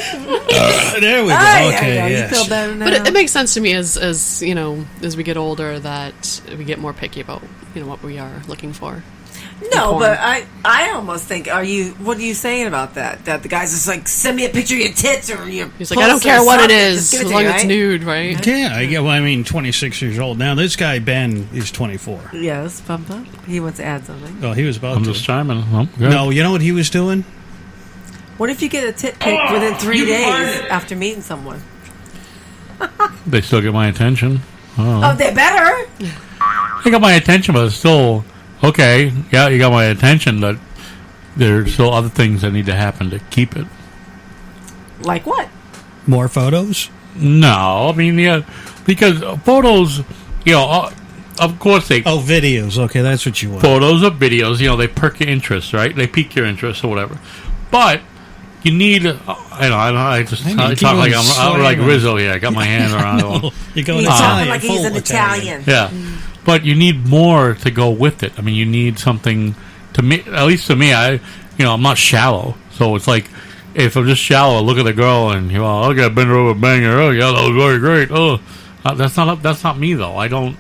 There we go. Okay, yes. You feel better now? But it makes sense to me as you know, as we get older, that we get more picky about, you know, what we are looking for. No, but I almost think, what are you saying about that? That the guy's just like, send me a picture of your tits or your. He's like, I don't care what it is, as long as it's nude, right? Yeah, well, I mean, 26 years old now. This guy Ben is 24. Yes, Pumpa. He wants to add something. Oh, he was about to. I'm just chiming. Oh, no, you know what he was doing? What if you get a tit pic within 3 days after meeting someone? They still get my attention. Oh, they better. They got my attention, but it's still okay. Yeah, you got my attention, but there's still other things that need to happen to keep it. Like what? More photos? No, I mean, yeah, because photos, you know, of course they. Oh, videos. Okay, that's what you want. Photos or videos, you know, they perk your interest, right? They pique your interest or whatever. But you need, I talk like I'm like Rizzo here. I got my hand around it. You're going He's talking like he's an Italian. Yeah. But you need more to go with it. I mean, you need something to me. At least to me, I'm not shallow. So it's like, if I'm just shallow, I look at the girl and I got to bend her over, bang her. Oh yeah, that was very great. Oh, that's not me though. I don't.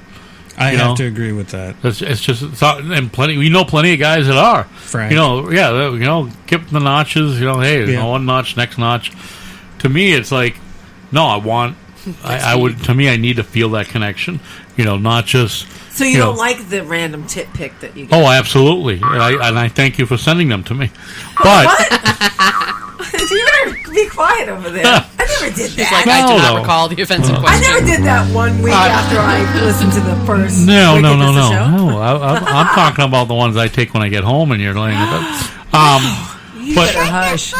I have to agree with that. It's just and plenty. We know plenty of guys that are. Frank. Keep the notches. Hey, one notch, next notch. To me, it's like, no, I want. I would. To me, I need to feel that connection. Not just. So you don't like the random tit pic that you get? Oh, absolutely. And I thank you for sending them to me. But you better be quiet over there. I never did that. He's like, I do not recall the offensive question. I never did that 1 week after I listened to the first. No. I'm talking about the ones I take when I get home and you're laying in bed. You better hush.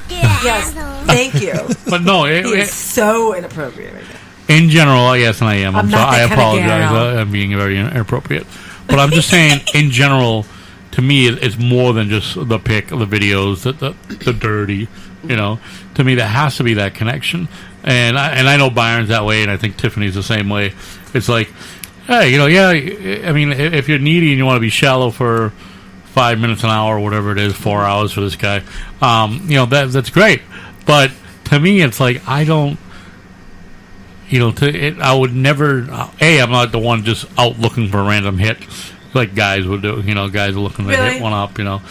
Yes, thank you. But no, it's so inappropriate right now. In general, yes, and I am. I'm sorry. I apologize. I'm being very inappropriate. But I'm just saying, in general, to me, it's more than just the pic, the videos, the dirty. To me, there has to be that connection. And I know Byron's that way, and I think Tiffany's the same way. It's like, hey, I mean, if you're needy and you want to be shallow for 5 minutes, an hour, whatever it is, 4 hours for this guy, that's great. But to me, it's like, I don't. I would never. I'm not the one just out looking for a random hit, like guys would do. Guys are looking to hit one up. So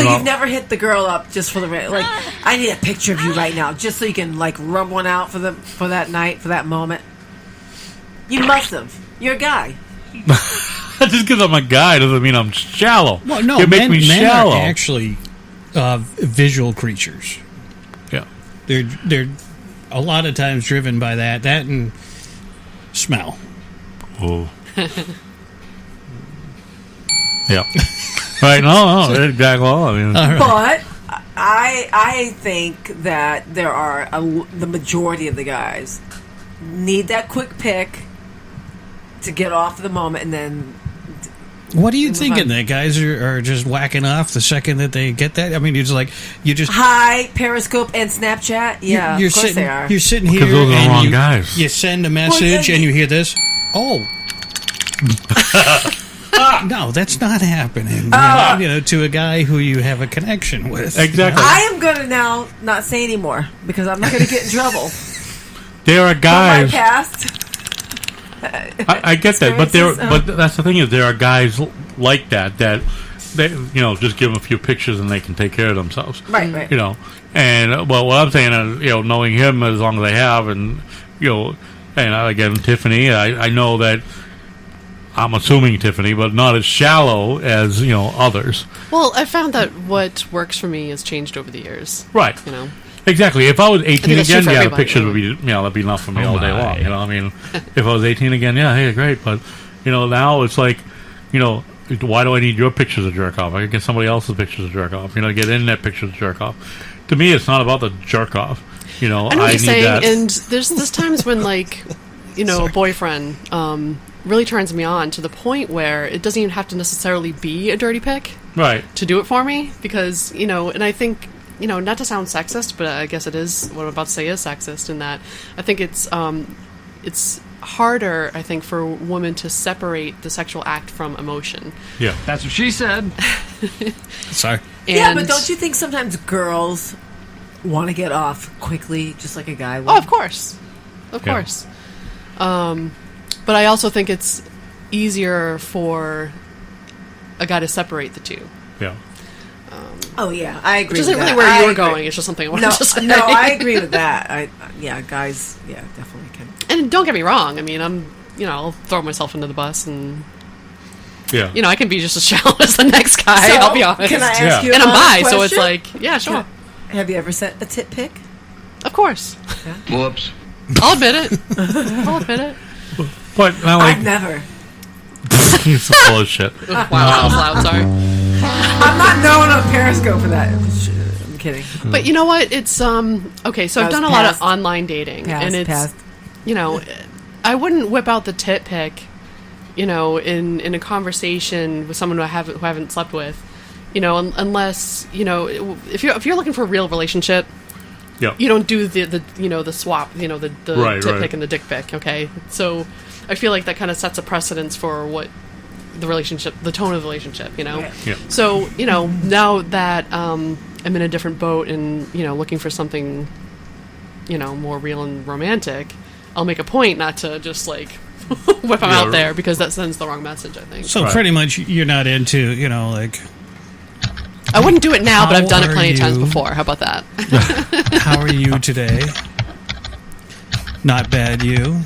you've never hit the girl up just for the like? I need a picture of you right now, just so you can like rub one out for that night, for that moment. You must have. You're a guy. Just because I'm a guy doesn't mean I'm shallow. Well, no, you make me shallow. Men are actually visual creatures. Yeah, they're a lot of times driven by that and smell. Oh. Yeah. Right. No. Exactly. But I think that there are the majority of the guys need that quick pick to get off the moment, and then. What are you thinking? That guys are just whacking off the second that they get that? I mean, you just hi, Periscope and Snapchat. Yeah, you're of course sitting, they are. You're sitting here because those are the and wrong guys. You send a message and you hear this. Oh, no, that's not happening. To a guy who you have a connection with. Exactly. I am gonna now not say anymore because I'm not gonna get in trouble. There are guys. From my past. I get that, but that's the thing is there are guys like that they just give them a few pictures and they can take care of themselves. Right. And what I'm saying is knowing him as long as I have, and and again Tiffany, I know that I'm assuming, Tiffany, but not as shallow as, others. Well, I found that what works for me has changed over the years. Right. Exactly. If I was 18 again, the pictures would be, that'd be enough for me all day long. If I was 18 again, hey, great. But, now it's like, why do I need your pictures of jerk off? I can get somebody else's pictures of jerk off. Get internet pictures of jerk off. To me, it's not about the jerk off. I know what you're saying, and there's times when, like, a boyfriend really turns me on to the point where it doesn't even have to necessarily be a dirty pic, right, to do it for me, because and I think not to sound sexist, but I guess it is. What I'm about to say is sexist in that I think it's harder, I think, for women to separate the sexual act from emotion. Yeah, that's what she said. Sorry. Yeah, but don't you think sometimes girls want to get off quickly, just like a guy would? Oh, of course. Of course. But I also think it's easier for a guy to separate the two. Yeah. Oh, yeah, I agree Which isn't with really that. where you were going. It's just something I wanted to say. No, I agree with that. Guys, definitely can. And don't get me wrong. I mean, I'll throw myself into the bus and... Yeah. I can be just as shallow as the next guy, So, I'll be honest. Can I ask you And an I'm bi, honest so it's question? like, yeah, sure. Have you ever sent a tit pic? Of course. Whoops. I'll admit it. I'll admit it. But I've never. You're so full of shit. Wow, that was loud, sorry. I'm not known on Periscope for that. I'm kidding. But you know what? It's, okay, so I've done a lot of online dating. And it's, I wouldn't whip out the tit pic, in a conversation with someone who I haven't slept with, unless, if you're looking for a real relationship, you don't do the swap, the tit pic and the dick pic, okay? So I feel like that kind of sets a precedence for what the relationship, the tone of the relationship, Yeah. So, now that I'm in a different boat and, looking for something, more real and romantic, I'll make a point not to just, like, whip them out there, because that sends the wrong message, I think. So pretty much you're not into, like... I wouldn't do it now, but I've done it plenty of times before. How about that? How are you today? Not bad, you.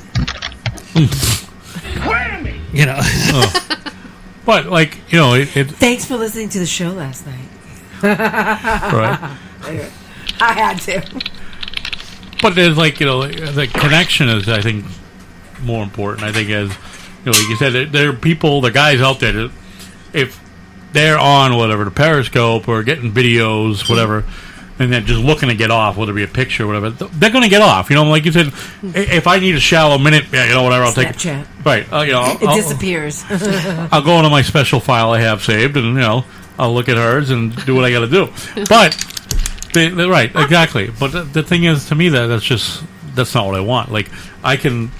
But, like, Thanks for listening to the show last night. Right. I had to. But there's, like, the connection is, I think, more important. I think, as like you said, there are people, the guys out there that if they're on whatever, the Periscope or getting videos, whatever, and they're just looking to get off, whether it be a picture or whatever, they're going to get off. Like you said, if I need a shallow minute, whatever, I'll take it. Right. It disappears. I'll go into my special file I have saved, and I'll look at hers and do what I got to do. But right, exactly. But the thing is, to me, that's not what I want. Like, I can.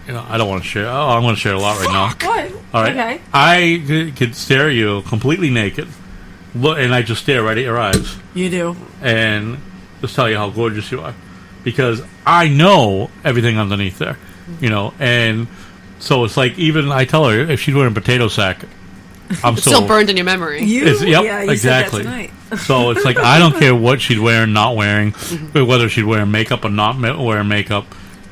I don't want to share. Oh, I'm going to share a lot right now. What? All right. Okay. I could stare at you completely naked, and I just stare right at your eyes. You do. And just tell you how gorgeous you are, because I know everything underneath there, and so it's like, even I tell her if she's wearing a potato sack, I'm it's still burned in your memory. Yep, yeah, you exactly. said that tonight. So it's like, I don't care what she's wearing, not wearing, whether she's wearing makeup or not wearing makeup.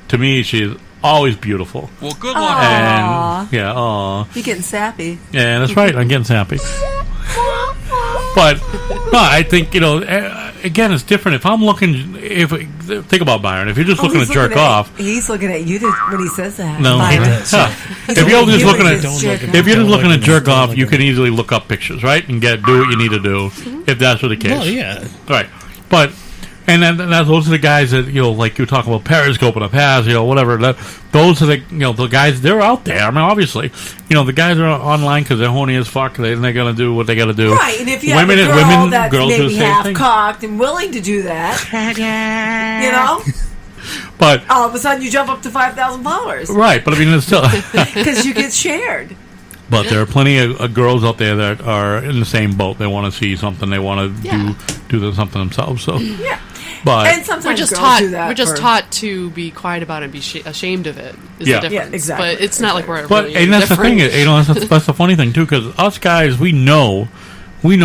To me, she's always beautiful. Well, good luck. And you're getting sappy. Yeah, that's right. I'm getting sappy. But no, I think again, it's different. If I'm looking, think about Byron. If you're just looking to jerk off, he's looking at you when he says that. No, if you're just looking to jerk off, you can easily look up pictures, right, and do what you need to do, if that's what the case. Well, yeah, right. But and then those are the guys that like you were talking about Periscope in the past, whatever. Those are the guys. They're out there. I mean, obviously, the guys are online because they're horny as fuck. They're gonna do what they got to do. Right, and if you have a girl that's maybe half cocked and willing to do that, but all of a sudden you jump up to 5,000 followers. Right, but I mean, it's still because you get shared. But there are plenty of girls out there that are in the same boat. They want to see something. They want to do something themselves. So yeah. But and sometimes we're just girls do that. We're just taught to be quiet about it and be ashamed of it. Is the difference. Yeah, exactly. But it's not like we're. But really and that's different. the thing. That's the funny thing too, because us guys, we know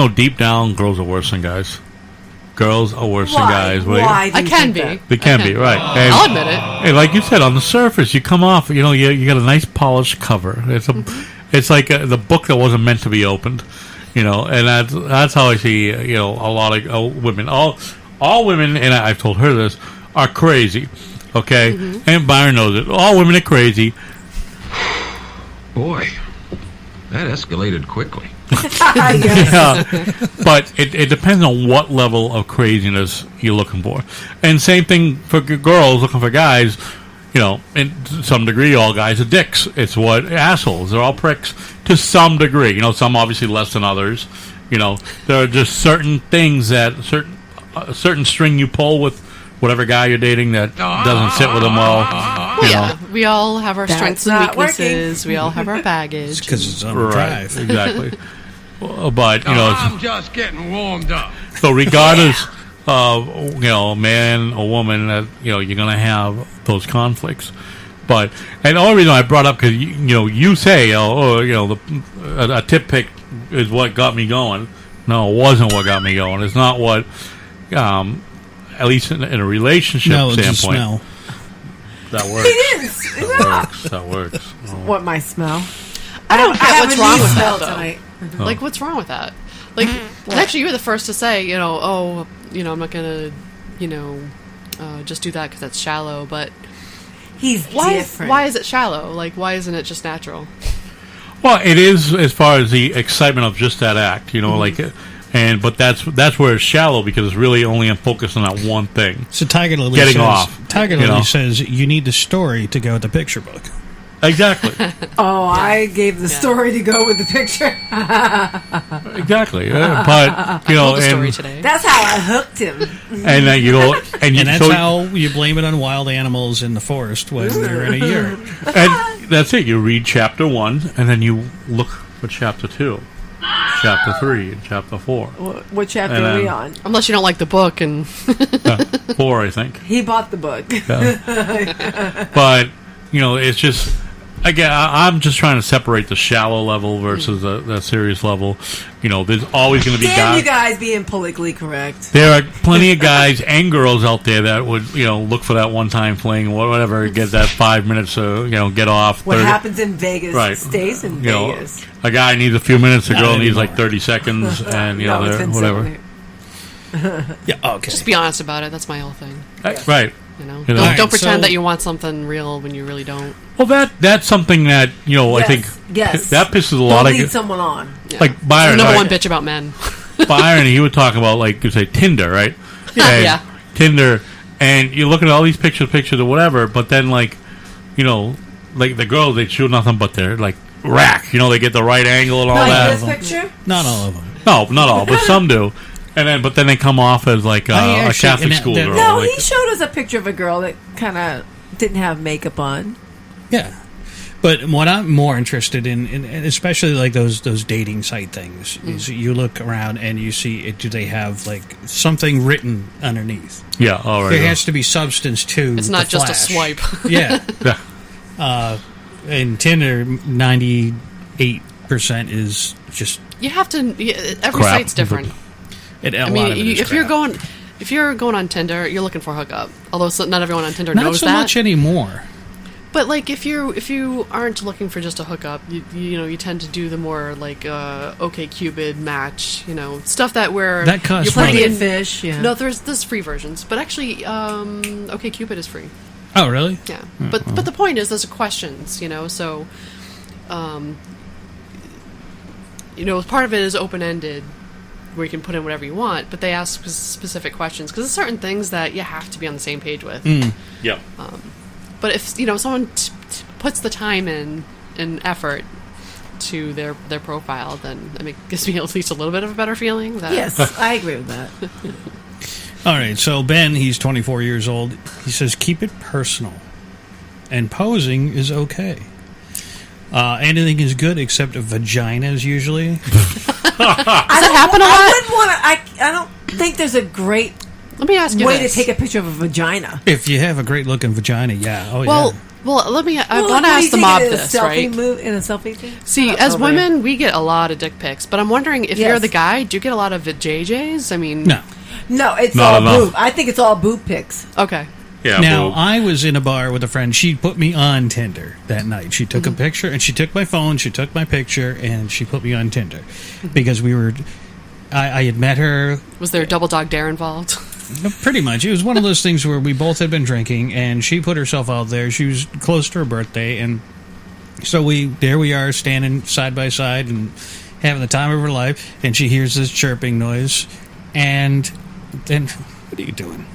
deep down, girls are worse than guys. Girls are worse than guys. Why? I can be. They can be, right. And, I'll admit it. Hey, like you said, on the surface, you come off, you got a nice polished cover. It's like the book that wasn't meant to be opened, you know. And that's how I see, you know, a lot of women. All women, and I've told her this, are crazy. Okay, and Byron knows it. All women are crazy. Boy, that escalated quickly. Yeah, but it depends on what level of craziness you're looking for. And same thing for girls looking for guys. You know, in some degree, all guys are dicks. It's what assholes. They're all pricks to some degree. You know, some obviously less than others. You know, there are just certain things that certain string you pull with whatever guy you're dating that doesn't sit with them well. You know. We all have our That's strengths and not weaknesses. We all have our baggage. Because it's on Right, drive. exactly. But you know, I'm just getting warmed up. so regardless of, you know, a man or woman, that, you know, you're gonna have those conflicts. But and the only reason I brought up, because you know, you say, you know, a tip pick is what got me going. No, it wasn't what got me going. It's not what, at least in a relationship No, it's a standpoint. smell. That works. It is. That works. Oh. What, my smell? I don't get what's wrong with smell that, though. tonight. Like, what's wrong with that? Like, actually, you were the first to say, you know, oh, you know, I'm not gonna, you know, just do that because that's shallow. But He's different. why is it shallow? Like, why isn't it just natural? Well, it is, as far as the excitement of just that act, you know, like, but that's where it's shallow, because it's really only focused on that one thing. So Tiger Lily Getting says, off, Tiger you Lily know. says you need the story to go with the picture book. Exactly. Oh, I gave the story to go with the picture. Exactly. But you know, the story and, today. That's how I hooked him. and then you go, and that's so, how you blame it on wild animals in the forest when they're in a yurt. and that's it. You read chapter 1, and then you look for chapter 2, chapter 3, and chapter 4. What chapter And are we then- on? Unless you don't like the book, and 4, I think. He bought the book. But you know, it's just, again, I'm just trying to separate the shallow level versus the serious level. You know, there's always going to be Damn you guys. guys being politically correct. There are plenty of guys and girls out there that would, you know, look for that one-time fling, whatever, get that 5 minutes to, you know, get off. What 30 happens in Vegas Right. stays in You know, Vegas. a guy needs a few minutes, a Not girl needs anymore. like 30 seconds, and you No, know, it's they're- been whatever. Yeah, okay. just be honest about it. That's my whole thing. Right. You know, You know. don't, Alright, don't pretend so- that you want something real when you really don't. Well, that's something that, you know, I Yes, think yes. that pisses a Don't lot lead of someone on. Yeah. like It's Byron. the number right? one bitch about men. Byron, he would talk about, like, you say Tinder, right? And Yeah. Tinder, and you're looking at all these pictures or whatever, but then, like, you know, like the girls, they shoot nothing but their, like, rack. You know, they get the right angle and all Like that. this picture? Not all of them. No, not all, but some do. And but then they come off as like a actually- Catholic and school that- girl. No, like, he showed us a picture of a girl that kind of didn't have makeup on. Yeah. But what I'm more interested in and especially like those dating site things, is you look around and you see, do they have like something written underneath? yeah, all right. There has to be substance to It's not the just a flash. swipe. Yeah. Yeah. In Tinder, 98% is just You have to. Every Crap. site's different. it. I mean, if you're going on Tinder, you're looking for a hookup. Although not everyone on Tinder not knows so that. much anymore. But like, if you aren't looking for just a hookup, you know, you tend to do the more like OkCupid match, you know, stuff that where That costs you're putting money. in Fish, yeah. No, there's free versions, but actually, OkCupid is free. Oh, really? Yeah, but the point is, there's questions, you know, so, you know, part of it is open ended, where you can put in whatever you want, but they ask specific questions because there's certain things that you have to be on the same page with. Yeah. But if you know someone puts the time in and effort to their profile, then it gives me at least a little bit of a better feeling. That Yes, I agree with that. All right, so Ben, he's 24 years old. He says, keep it personal. And posing is okay. Anything is good except vaginas, usually. Does that happen a lot? I wouldn't want to. I don't think there's a great Let me ask you way this. to take a picture of a vagina. If you have a great-looking vagina, yeah. Oh, well, yeah. well, let me. I Well, want what to do ask you the think mob it is, this, selfie right? in a selfie thing? See, Oh, as over women, we get a lot of dick pics, but I'm wondering if Yes. you're the guy, do you get a lot of JJs? I mean, No. No, it's Not all enough. boob. I think it's all boob pics. Okay. Yeah. Now, boob. I was in a bar with a friend. She put me on Tinder that night. She took a picture, and she took my phone, she took my picture, and she put me on Tinder. Because we were... I had met her... Was there a double dog dare involved? Pretty much. It was one of those things where we both had been drinking, and she put herself out there. She was close to her birthday, and so there we are, standing side by side and having the time of her life, and she hears this chirping noise, and then... What are you doing?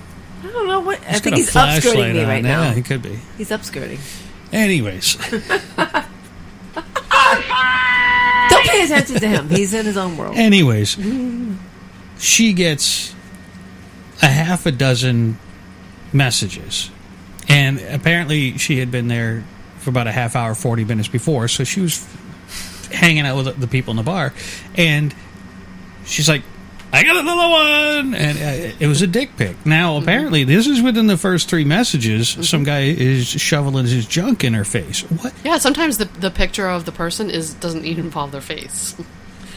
I don't know what. I think got a he's upskirting flashlight me on. right now. Yeah, he could be. He's upskirting. Anyways. Don't pay attention to him. He's in his own world. Anyways, she gets a half a dozen messages. And apparently she had been there for about a half hour, 40 minutes before. So she was hanging out with the people in the bar. And she's like, I got another one! And it was a dick pic. Now, apparently, this is within the first 3 messages. Some guy is shoveling his junk in her face. What? Yeah, sometimes the picture of the person doesn't even involve their face.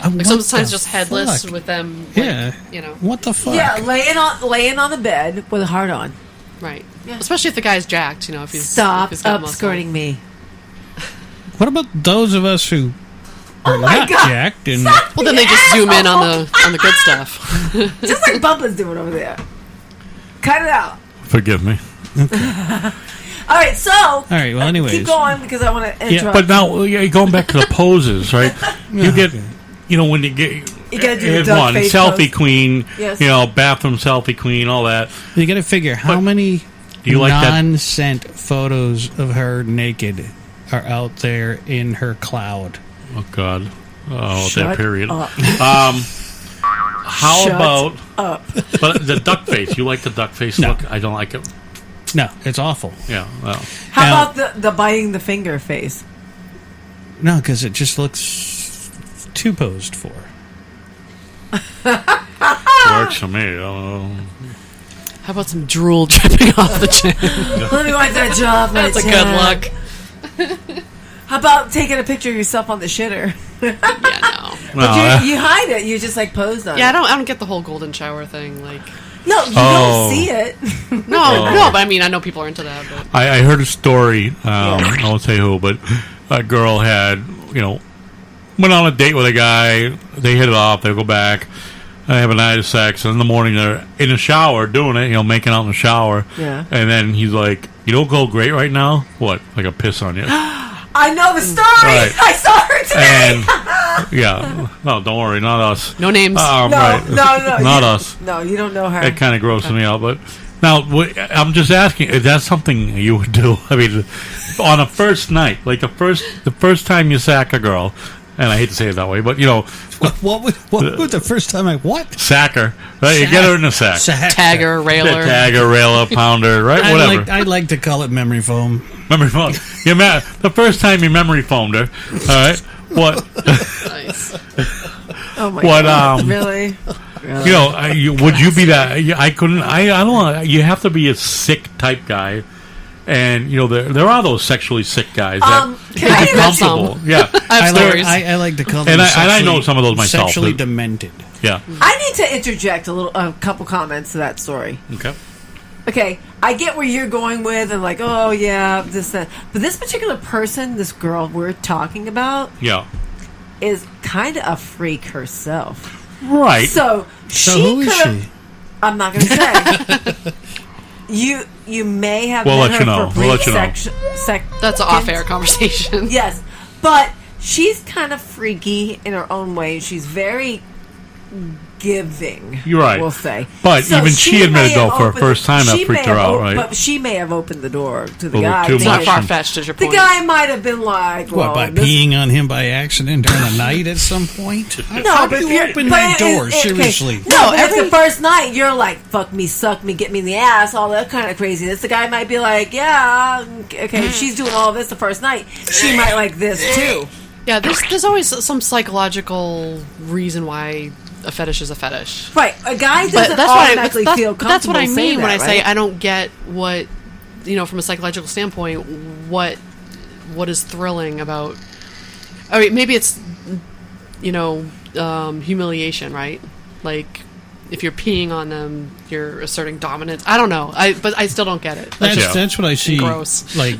Like what sometimes the just headless fuck? with them. Like, Yeah. You know. What the fuck? Yeah, laying on the bed with a heart on. Right. Yeah. Especially if the guy's jacked, you know, if he's Stop if he's got muscle. upskirting me. What about those of us who are my not God. jacked? And Well, then they just zoom in on the good stuff. Just like Bubba's doing over there. Cut it out. Forgive me. All right, so. All right, well, anyways. Keep going because I want to interrupt. Yeah, but now going back to the poses, right? You get, when you get. You gotta do the here's duck one face selfie pose. queen, Yes. bathroom selfie queen, all that. you got to figure how many Do you like that? non-sent photos of her naked are out there in her cloud. Oh God! Oh, Shut that period. up. How Shut about? up. But the duck face. You like the duck face No. look? I don't like it. No, it's awful. Yeah. Well. How Now- about the biting the finger face? No, because it just looks too posed for. Works for me. How about some drool dripping off the chin? Let me wipe that jaw off my That's a chin. good look. How about taking a picture of yourself on the shitter? Yeah, no. But you hide it. You just like posed on Yeah, it. I don't get the whole golden shower thing. Like, No, you Oh. don't see it. no, but I mean, I know people are into that. But I heard a story. I won't say who, but a girl had went on a date with a guy. They hit it off. They go back. They have a night of sex. And in the morning, they're in the shower doing it, making out in the shower. Yeah. And then he's like, "You don't go great right now? What? Like a piss on you?" I know the story. Right. I saw her today. And yeah, no, don't worry, not us. no names. no, right. no, not us. No, you don't know her. It kind of grosses me out, but now I'm just asking: is that something you would do? I mean, on a first night, like the first time you sack a girl, and I hate to say it that way, but What was the first time sack her, right? You get her in the sack, Tagger, railer. tagger, railer, pounder, right? Whatever. I like to call it memory foam. Memory foam. The first time you memory foamed her, all right? What? Nice. Oh my What? God. Really? Would you be that? I couldn't. I don't know. You have to be a sick type guy, and there are those sexually sick guys that can I be have comfortable. some? Yeah, I like to call them. And I know some of those myself. Sexually demented. Yeah. I need to interject a couple comments to that story. Okay. Okay, I get where you're going with, and like, oh yeah, this, that. But this particular person, this girl we're talking about, Yeah. is kind of a freak herself. Right. So who is could've- she? I'm not going to say. You may have We'll met let her you know. for We'll let you know. That's an off-air conversation. Yes, but she's kind of freaky in her own way. She's very giving. You're right. We'll say. But even she admitted, may though, have for her opened- first time, that she freaked may her have out, op- right? But she may have opened the door to the A little guy. too It's not much. far-fetched, as your The point. guy might have been like, well, What, by this- peeing on him by accident during the night at some point? No, How but do if you you're- open but that door? okay. Seriously. No, but it's the first night. You're like, fuck me, suck me, get me in the ass, all that kind of craziness. The guy might be like, yeah, okay, if she's doing all this the first night, she might like this too. Yeah, there's always some psychological reason why a fetish is a fetish. Right, a guy But doesn't automatically feel comfortable. that's what I saying mean when I that, say right? I don't get what, from a psychological standpoint, what is thrilling about. I mean, maybe it's humiliation, right? Like if you're peeing on them, you're asserting dominance. I don't know. But I still don't get it. That's what I see. Gross. Like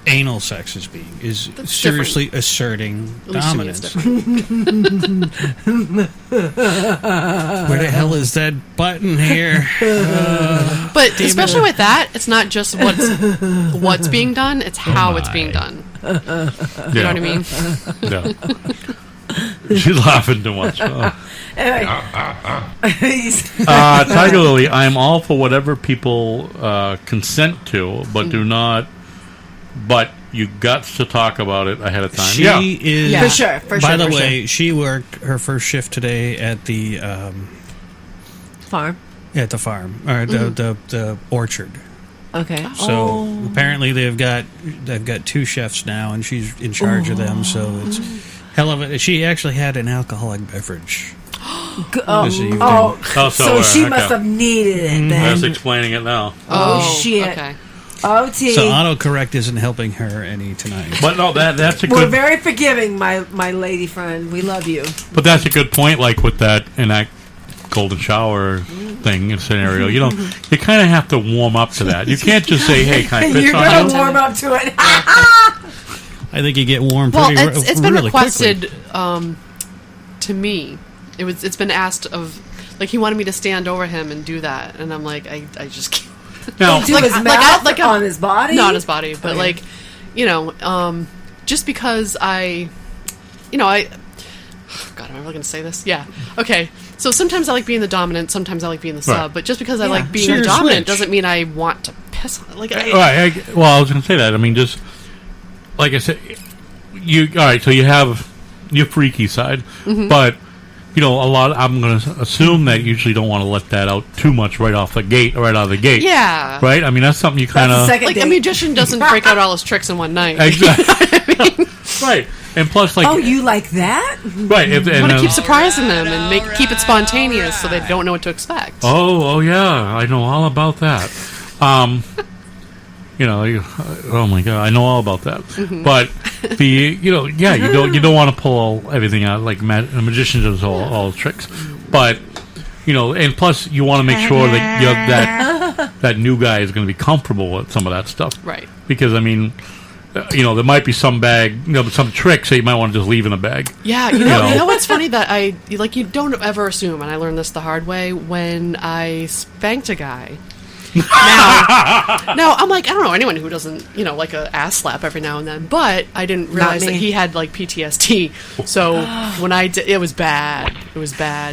anal sex as being That's seriously asserting At least to me it's dominance. Where the hell is that button here? But especially with that, it's not just what's being done; it's how it's being done. You know what I mean? Yeah. She's laughing too much. Tiger Lily, I'm all for whatever people consent to, but do not. But you got to talk about it ahead of time. She is For sure. By the way, she worked her first shift today at the farm. At the farm or the orchard. Okay. So apparently they've got 2 chefs now, and she's in charge of them. So it's hell of it. She actually had an alcoholic beverage. So she must have needed it then. That's explaining it now. Oh shit. Okay. OT. So autocorrect isn't helping her any tonight. But no, that's a We're good. very forgiving, my lady friend. We love you. But that's a good point. Like with that in that golden shower thing scenario, you kind of have to warm up to that. You can't just say, "Hey, can I piss You're on gonna you?" warm up to it. I think you get warm Well, pretty it's been really requested quickly. to me. It's been asked of, like, he wanted me to stand over him and do that, and I'm like, I just can't. Now, Do his mouth on his body? Not on his body, but like, just because God, am I really going to say this? Yeah. Okay. So sometimes I like being the dominant, sometimes I like being the sub, Right. but just because I like being So the you're dominant switch. doesn't mean I want to piss on it. Like, I was going to say that. I mean, just like I said, all right. So you have your freaky side, but a lot. I'm going to assume that you usually don't want to let that out too much right out of the gate. yeah. Right. I mean, that's something you kind of Like a magician doesn't break out all his tricks in one night. exactly. Right. And plus, like, Oh, you like that? right. I want to keep surprising them and keep it spontaneous so they don't know what to expect. Oh yeah, I know all about that. Oh my god, I know all about that. But you don't want to pull everything out like a magician does all tricks. But and plus you want to make sure that that new guy is going to be comfortable with some of that stuff, Right. Because I mean, there might be some some tricks that you might want to just leave in a bag. Yeah, you know what's funny that you don't ever assume, and I learned this the hard way when I spanked a guy. Now I'm like, I don't know anyone who doesn't like a ass slap every now and then, but I didn't realize that he had like PTSD. So when I did, it was bad.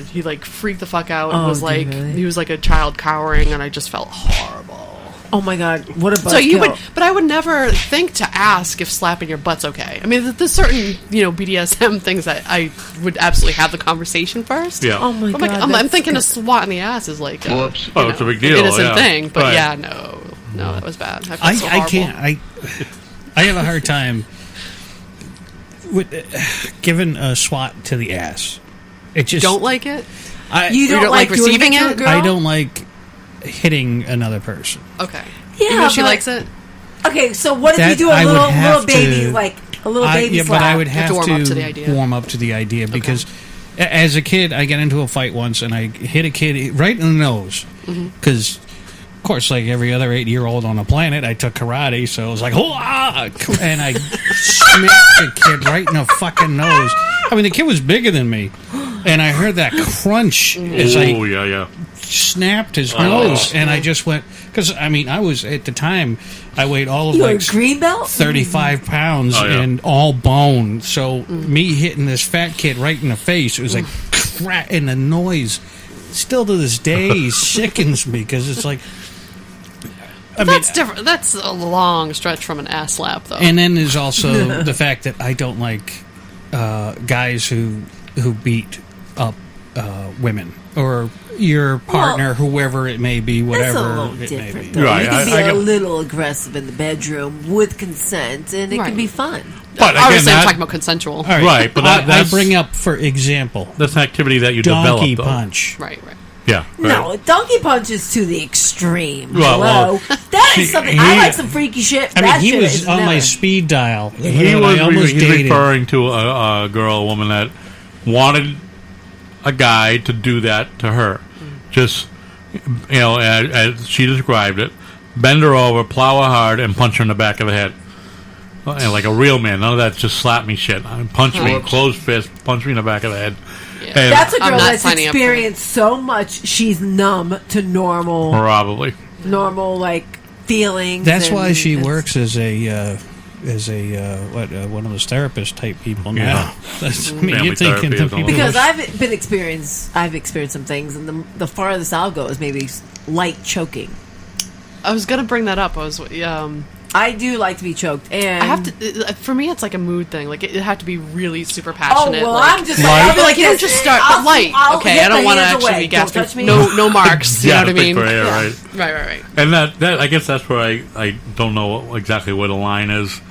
He like freaked the fuck out and was like, he was like a child cowering, and I just felt horrible. Oh my god, what a buzzkill. So but I would never think to ask if slapping your butt's okay. I mean, there's certain BDSM things that I would absolutely have the conversation first. Yeah. Oh my god. I'm thinking a swat in the ass is like Whoops. It's a big deal. Innocent thing, but right. no, that was bad. I so horrible. can't. I have a hard time with giving a swat to the ass. It just Don't like it. You don't like receiving doing it? girl? I don't like hitting another person. Okay. Yeah, Even though she but- likes it. Okay, so what if you That do a I would little have baby, to- like a little baby slap? But I would have to warm up to the idea. warm up to the idea because as a kid, I got into a fight once and I hit a kid right in the nose because. Of course, like every other 8-year-old on the planet, I took karate, so I was like, "Hoo-ah!" and I smacked the kid right in the fucking nose. I mean, the kid was bigger than me, and I heard that crunch as I snapped his nose, and I just went because I mean, I was at the time I weighed all of You were like a green belt? 35 pounds and all bone. So me hitting this fat kid right in the face, it was like crack, and the noise. Still to this day sickens me because it's like. That's different. That's a long stretch from an ass slap, though. And then there's also the fact that I don't like guys who beat up women or your partner, whoever it may be, That's a whatever little it may different, be. though. Right, You can be I a get- little aggressive in the bedroom with consent, and it Right. can be fun. But again, Obviously, I'm that- talking about consensual. All right, Right, but I that's- bring up, for example, That's an activity that you donkey develop, though. punch. Right. Yeah. Right. No, donkey punch is to the extreme. Well, Hello, that is see, something. I he- like some freaky shit. I mean, that he shit was is on my never- speed dial. He I was almost he's dated. referring to a girl, a woman that wanted a guy to do that to her. Just, as she described it, bend her over, plow her hard, and punch her in the back of the head. And like a real man. None of that just slap me shit. Punch me, closed fist, punch me in the back of the head. Yeah. That's a girl that's experienced so much, she's numb to normal. Probably. Normal, feelings. That's why she works as one of those therapist type people now. You're thinking the people because I've experienced some things, and the farthest I'll go is maybe light choking. I was gonna bring that up. I do like to be choked, and I have to. For me, it's like a mood thing. Like it have to be really super passionate. Oh well, I'm just I'll be like, you don't just start light. Okay, I don't want to actually be gasping. No marks. You know what I mean? Right. And that I guess that's where I don't know exactly where the line is.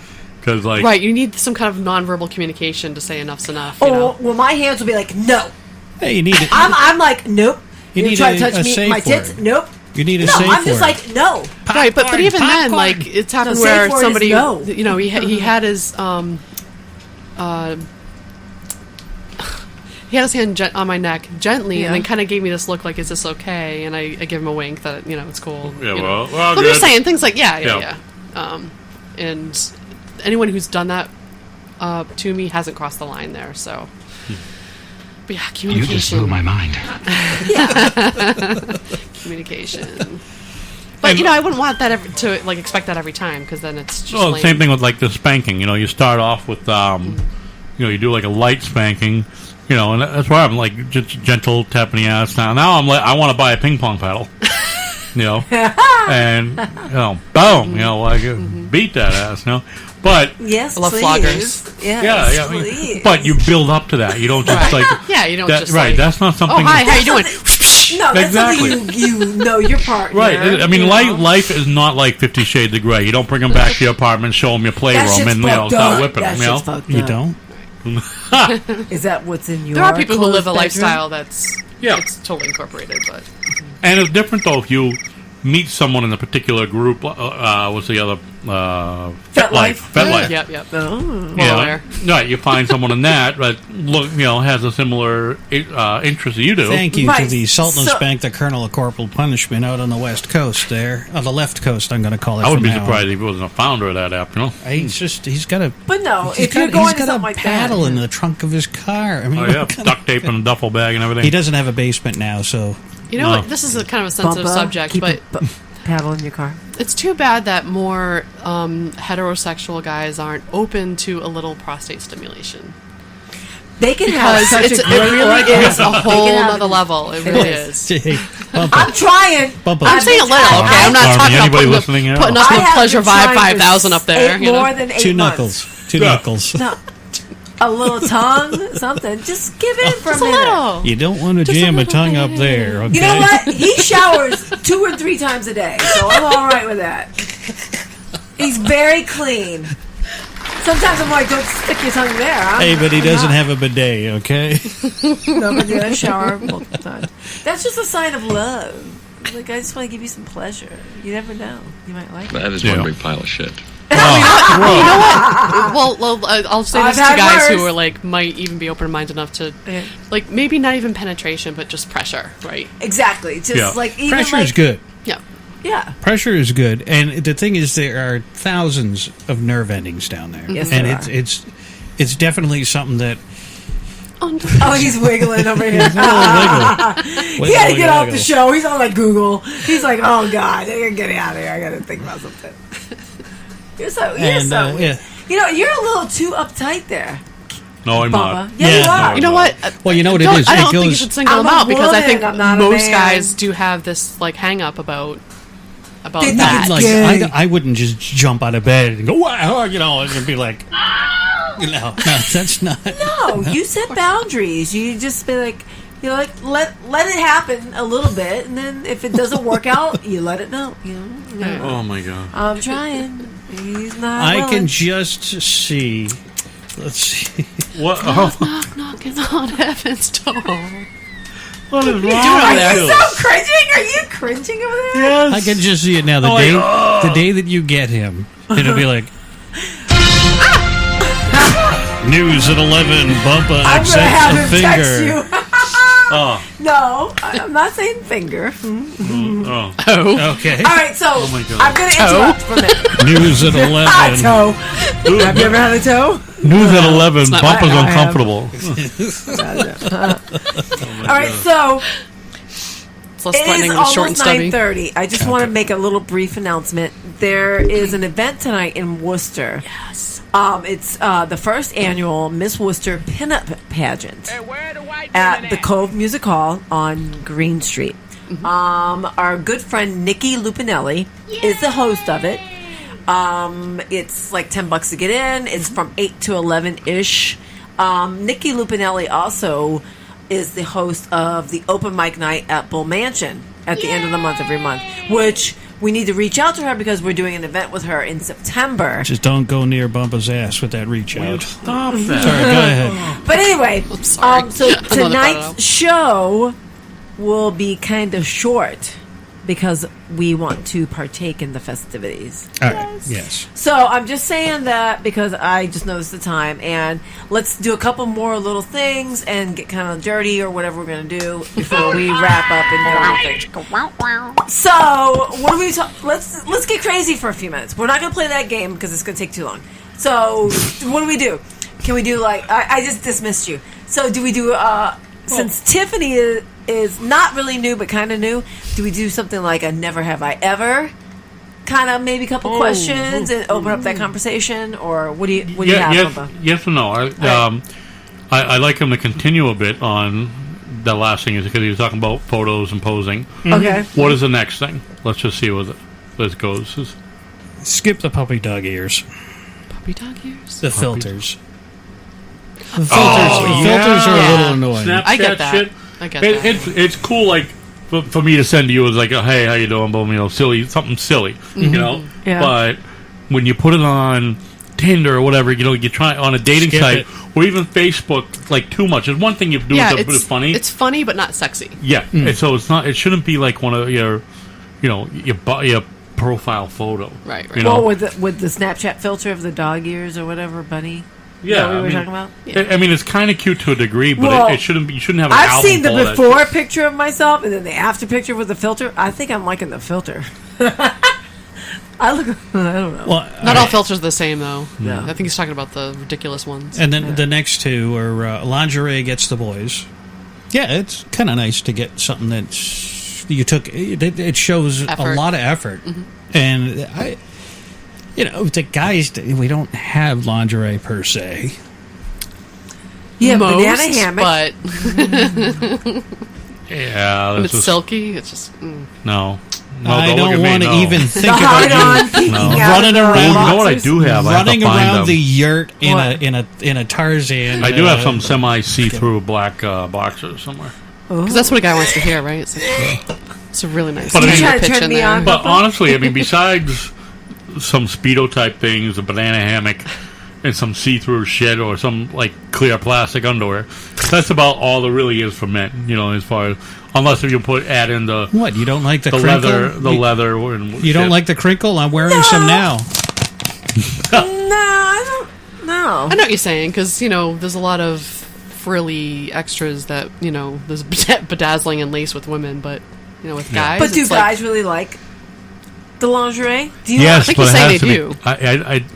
Right, you need some kind of nonverbal communication to say enough's enough. Well, my hands will be like, no. Hey, you need it. I'm like, nope. You need try to touch me, my tits? Word. Nope. You need a no, safe I'm just word. like, no. Right, but even then, it's happened where somebody, no. He had his he had his hand on my neck gently, and then kind of gave me this look like, "Is this okay?" And I give him a wink that it's cool. Yeah, well, good. I'm just saying things like yeah. And anyone who's done that to me hasn't crossed the line there. So, but yeah, communication. You just blew my mind. Communication. But I wouldn't want that to expect that every time, because then it's just lame. Same thing with the spanking. You start off with you do a light spanking. And that's why I'm just gentle tapping the ass down. Now I want to buy a ping pong paddle. And boom, beat that ass. But yes, I love please. floggers. Yes, please. But you build up to that. You don't just you don't just That's not something. Oh, hi, how you doing? No, that's something you know your partner. Right. I mean, life is not like 50 Shades of Grey. You don't bring them back to your apartment, show them your playroom, and start whipping them. You don't. Is that what's in your? There are people who live a bedroom? lifestyle that's it's totally incorporated, but and it's different though if you meet someone in a particular group. What's the other? FetLife. Yep. Oh. Right. You find someone in that, but has a similar interest that you do. Thank you to the Sultan Spank the Colonel of Corporal Punishment out on the West Coast there. On the left coast, I'm going to call it. I would be surprised if he wasn't a founder of that app, He's got a... But no, if you're going to something like that... He's got a paddle in the trunk of his car. I mean, duct tape in a duffel bag and everything. He doesn't have a basement now, so... what? This is a kind of a sensitive subject, but... Paddle in your car. It's too bad that more heterosexual guys aren't open to a little prostate stimulation. They can have such it really is a whole other level. It really is. I'm trying. I'm saying a little. Okay, I'm not talking about putting up the Pleasure Vibe 5000 up there. More than 8 months. Two knuckles. No. A little tongue, something. Just give in for a minute. Little. You don't want to jam a tongue up there, okay? You know what? He showers 2 or 3 times a day, so I'm all right with that. He's very clean. Sometimes I'm like, don't stick your tongue there. But he doesn't have a bidet, okay? No, but I shower multiple times. That's just a sign of love. I just want to give you some pleasure. You never know. You might like it. That is one big pile of shit. You know what? Well, I'll say this to guys who are might even be open-minded enough to, maybe not even penetration, but just pressure, right? Exactly. Just even pressure is good. Yeah. Pressure is good, and the thing is, there are thousands of nerve endings down there, yes, and it's definitely something that. Oh, he's wiggling over here. He had to get off the show. He's on Google. He's like, oh God, I gotta get out of here. I gotta think about something. You're so weird. You're a little too uptight there. No, I'm not. Yeah, you are. You know what? Well, you know what it is. I don't think you should single them out, because I think most man. guys do have this hang up about that. I wouldn't just jump out of bed and go, wow, and be like, no, that's not. No, you set boundaries. You just be like, let it happen a little bit, and then if it doesn't work out, you let it know. Oh my God. I'm trying. He's not. I can just see. Let's see. What? Knock, knocking on heaven's door. What is wrong? Are you so cringing? Are you cringing over there? Yes. I can just see it now. The day that you get him, it'll be like. News at 11. Bumpa accepts a finger. Oh. No, I'm not saying finger. Oh. Okay. All right, so Oh my God. I'm going to interrupt for a minute. News at 11. Toe. Have you ever had a toe? News at 11. not Papa's I have. uncomfortable. All right, so It's less it threatening is than short and almost stubby. 9:30. I just want to make a little brief announcement. There is an event tonight in Worcester. Yes. It's the first annual Miss Worcester Pinup Pageant at the Cove Music Hall on Green Street. Our good friend Nikki Lupinelli is the host of it. It's like $10 to get in. It's from 8 to 11-ish. Nikki Lupinelli also is the host of the open mic night at Bull Mansion at the end of the month every month, which we need to reach out to her because we're doing an event with her in September. Just don't go near Bumpa's ass with that reach out. Stop that. Sorry, go ahead. But anyway, sorry. so I'm gonna tonight's show will be kind of short because we want to partake in the festivities. All right. Yes. So I'm just saying that because I just noticed the time, and let's do a couple more little things and get kind of dirty or whatever we're going to do before we wrap up and do everything. So what do we let's get crazy for a few minutes. We're not going to play that game because it's going to take too long. So what do we do? Can we do like I just dismissed you. So do we do since Tiffany is not really new but kind of new, do we do something like a never have I ever? Kind of maybe a couple questions and open up that conversation, or what do you have? Yes or no? I like him to continue a bit on the last thing is because he was talking about photos and posing. Okay. What is the next thing? Let's just see what this goes. Skip the puppy dog ears. Puppy dog ears? The filters. The filters are a little annoying. Snapchat I get that. shit. I get that. It's cool, like for me to send to you is like, oh, hey, how you doing? Boom, something silly, you know. Yeah. But when you put it on Tinder or whatever, you try on a dating Skip site it. or even Facebook, like too much. There's one thing you do it's funny. It's funny, but not sexy. Yeah, and so it's not. It shouldn't be like one of your profile photo. Right. You know? Well, with the Snapchat filter of the dog ears or whatever, bunny. Yeah, Is that what we were talking about? Yeah. I mean, it's kind of cute to a degree, but Well, it shouldn't be. You shouldn't have an I've album seen the full of that before picture of myself and then the after picture with the filter. I think I'm liking the filter. I don't know. Well, Not all filters are the same, though. No. I think he's talking about the ridiculous ones. and then the next two are lingerie gets the boys. Yeah, it's kind of nice to get something that's you took. It shows a Effort. lot of effort, and the guys we don't have lingerie per se. Yeah, Most, banana hammock. but Yeah, when that's it's silky, it's just no. I look don't at me, want to no. even The think hide about on peeking No. out Running of the around. You know what I boxers. do have? I have to running find around them. the yurt What? in a Tarzan. I do have some semi see-through black boxers somewhere. because that's what a guy wants to hear, right? It's, like, it's a really nice But I mean- Trying to pitch turn in me there. on. But honestly, I mean, besides some Speedo type things, a banana hammock, and some see-through shit, or some like clear plastic underwear, that's about all there really is for men. As far as unless if you add in the What, you don't like the leather, crinkle? the leather. And You don't shit. like the crinkle? I'm wearing some now. No, I don't know. I know what you're saying, because, there's a lot of frilly extras that, there's bedazzling and lace with women, but, with guys, But do it's guys really like the lingerie? Do you Yes, I think but you it say has they to do.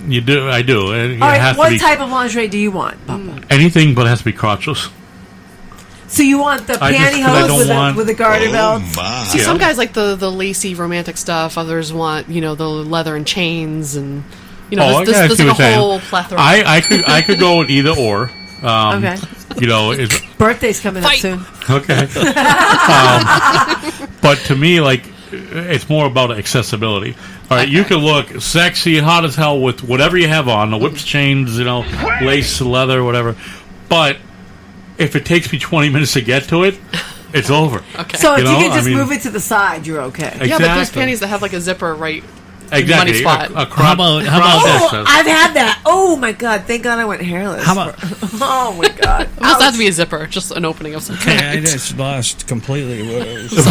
be. You do. I do. It All right, has what to be type of lingerie do you want, Papa? anything, but it has to be crotchless. So you want the I just- 'cause I pantyhose don't with, want- with the garter belt? See, Yeah. some guys like the lacy romantic stuff. Others want, the leather and chains, and I there's see like what a you're saying. whole plethora. I could go with either or. Okay. It's Birthday's coming up Fight. soon. okay. But to me, like, it's more about accessibility. All right, you can look sexy, hot as hell with whatever you have on, the whips, chains, lace, leather, whatever. But if it takes me 20 minutes to get to it, it's over. Okay. So if you, You know, can just I mean- move it to the side, you're okay. Yeah, but there's Exactly. panties that have like a zipper right. Exactly. money spot. A How about Oh, I've had that. Oh my god! Thank God I went hairless. How about- Oh my god! It doesn't have to be a zipper, just an opening of some Okay, I kind. just lost completely what I was just,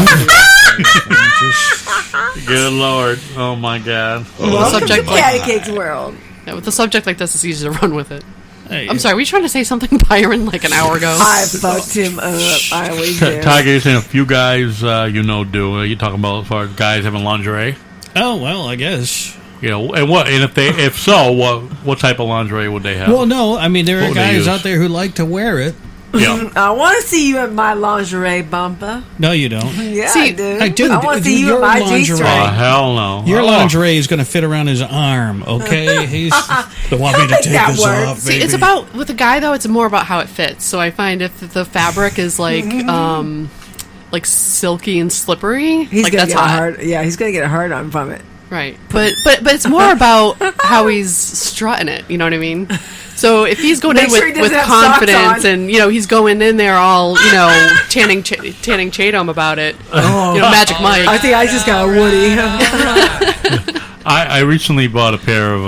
Good Lord. Oh, my God. Welcome subject to like- Patty Cake's world. Yeah, with a subject like this, it's easy to run with it. I'm sorry, were you trying to say something, Byron, like an hour ago? I fucked him up. I always do. Tiger, you're saying a few guys do. You're talking about as far as guys having lingerie? Oh, well, I guess. You know, and if so, what type of lingerie would they have? Well, no, I mean, there are guys out there who like to wear it. Yeah. I want to see you in my lingerie bumper. No, you don't. Yeah, See, I do. I do. I want to see you in my G-string. Oh, hell no. Your lingerie is going to fit around his arm, okay? He's don't want me to take this off, baby. See, it's about, with a guy, though, it's more about how it fits. So I find if the fabric is like silky and slippery, He's like gonna that's get hot. hard. Yeah, he's gonna get a hard on from it. Right. But it's more about how he's strutting it, you know what I mean? So if he's going Make in sure he with doesn't have confidence socks on. and, he's going in there all, tanning Chatham about it, Magic Mike. I think I just got a Woody. I recently bought a pair of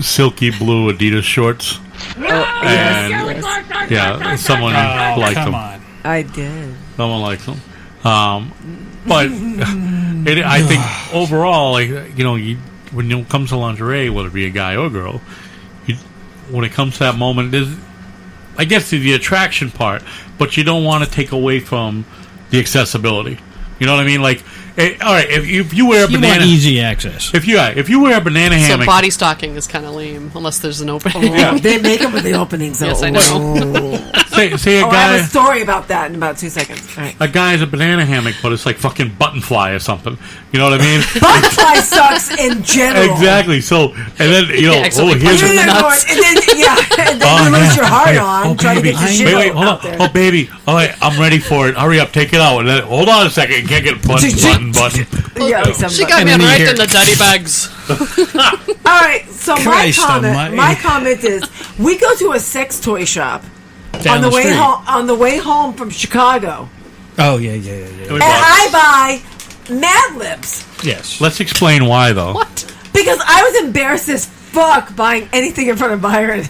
silky blue Adidas shorts. And someone liked them. I did. Someone likes them. But I think overall, when it comes to lingerie, whether it be a guy or a girl, when it comes to that moment, there's, I guess, the attraction part, but you don't want to take away from the accessibility. You know what I mean? Like, all right, if you wear a banana, want easy access. If you wear a banana hammock, So body stocking is kind of lame unless there's an opening. Oh, they make them with the openings. Though. Yes, I know. say a I guy. have a story about that in about 2 seconds. All right. A guy has a banana hammock, but it's like fucking button fly or something. You know what I mean? Button fly sucks in general. Exactly. So, and then here's and then you lose your heart on trying to get your shit wait, hold on. out there. Oh, baby. All right, I'm ready for it. Hurry up, take it out. And then, hold on a second. You can't get button. Yeah, like She got me right in the duddy bags. All right, so Christ almighty. my comment is, we go to a sex toy shop Down on the way street. home. On the way home from Chicago, Oh, yeah. and I buy Mad Libs Yes. Let's explain why, though. What? because I was embarrassed as fuck buying anything in front of Byron.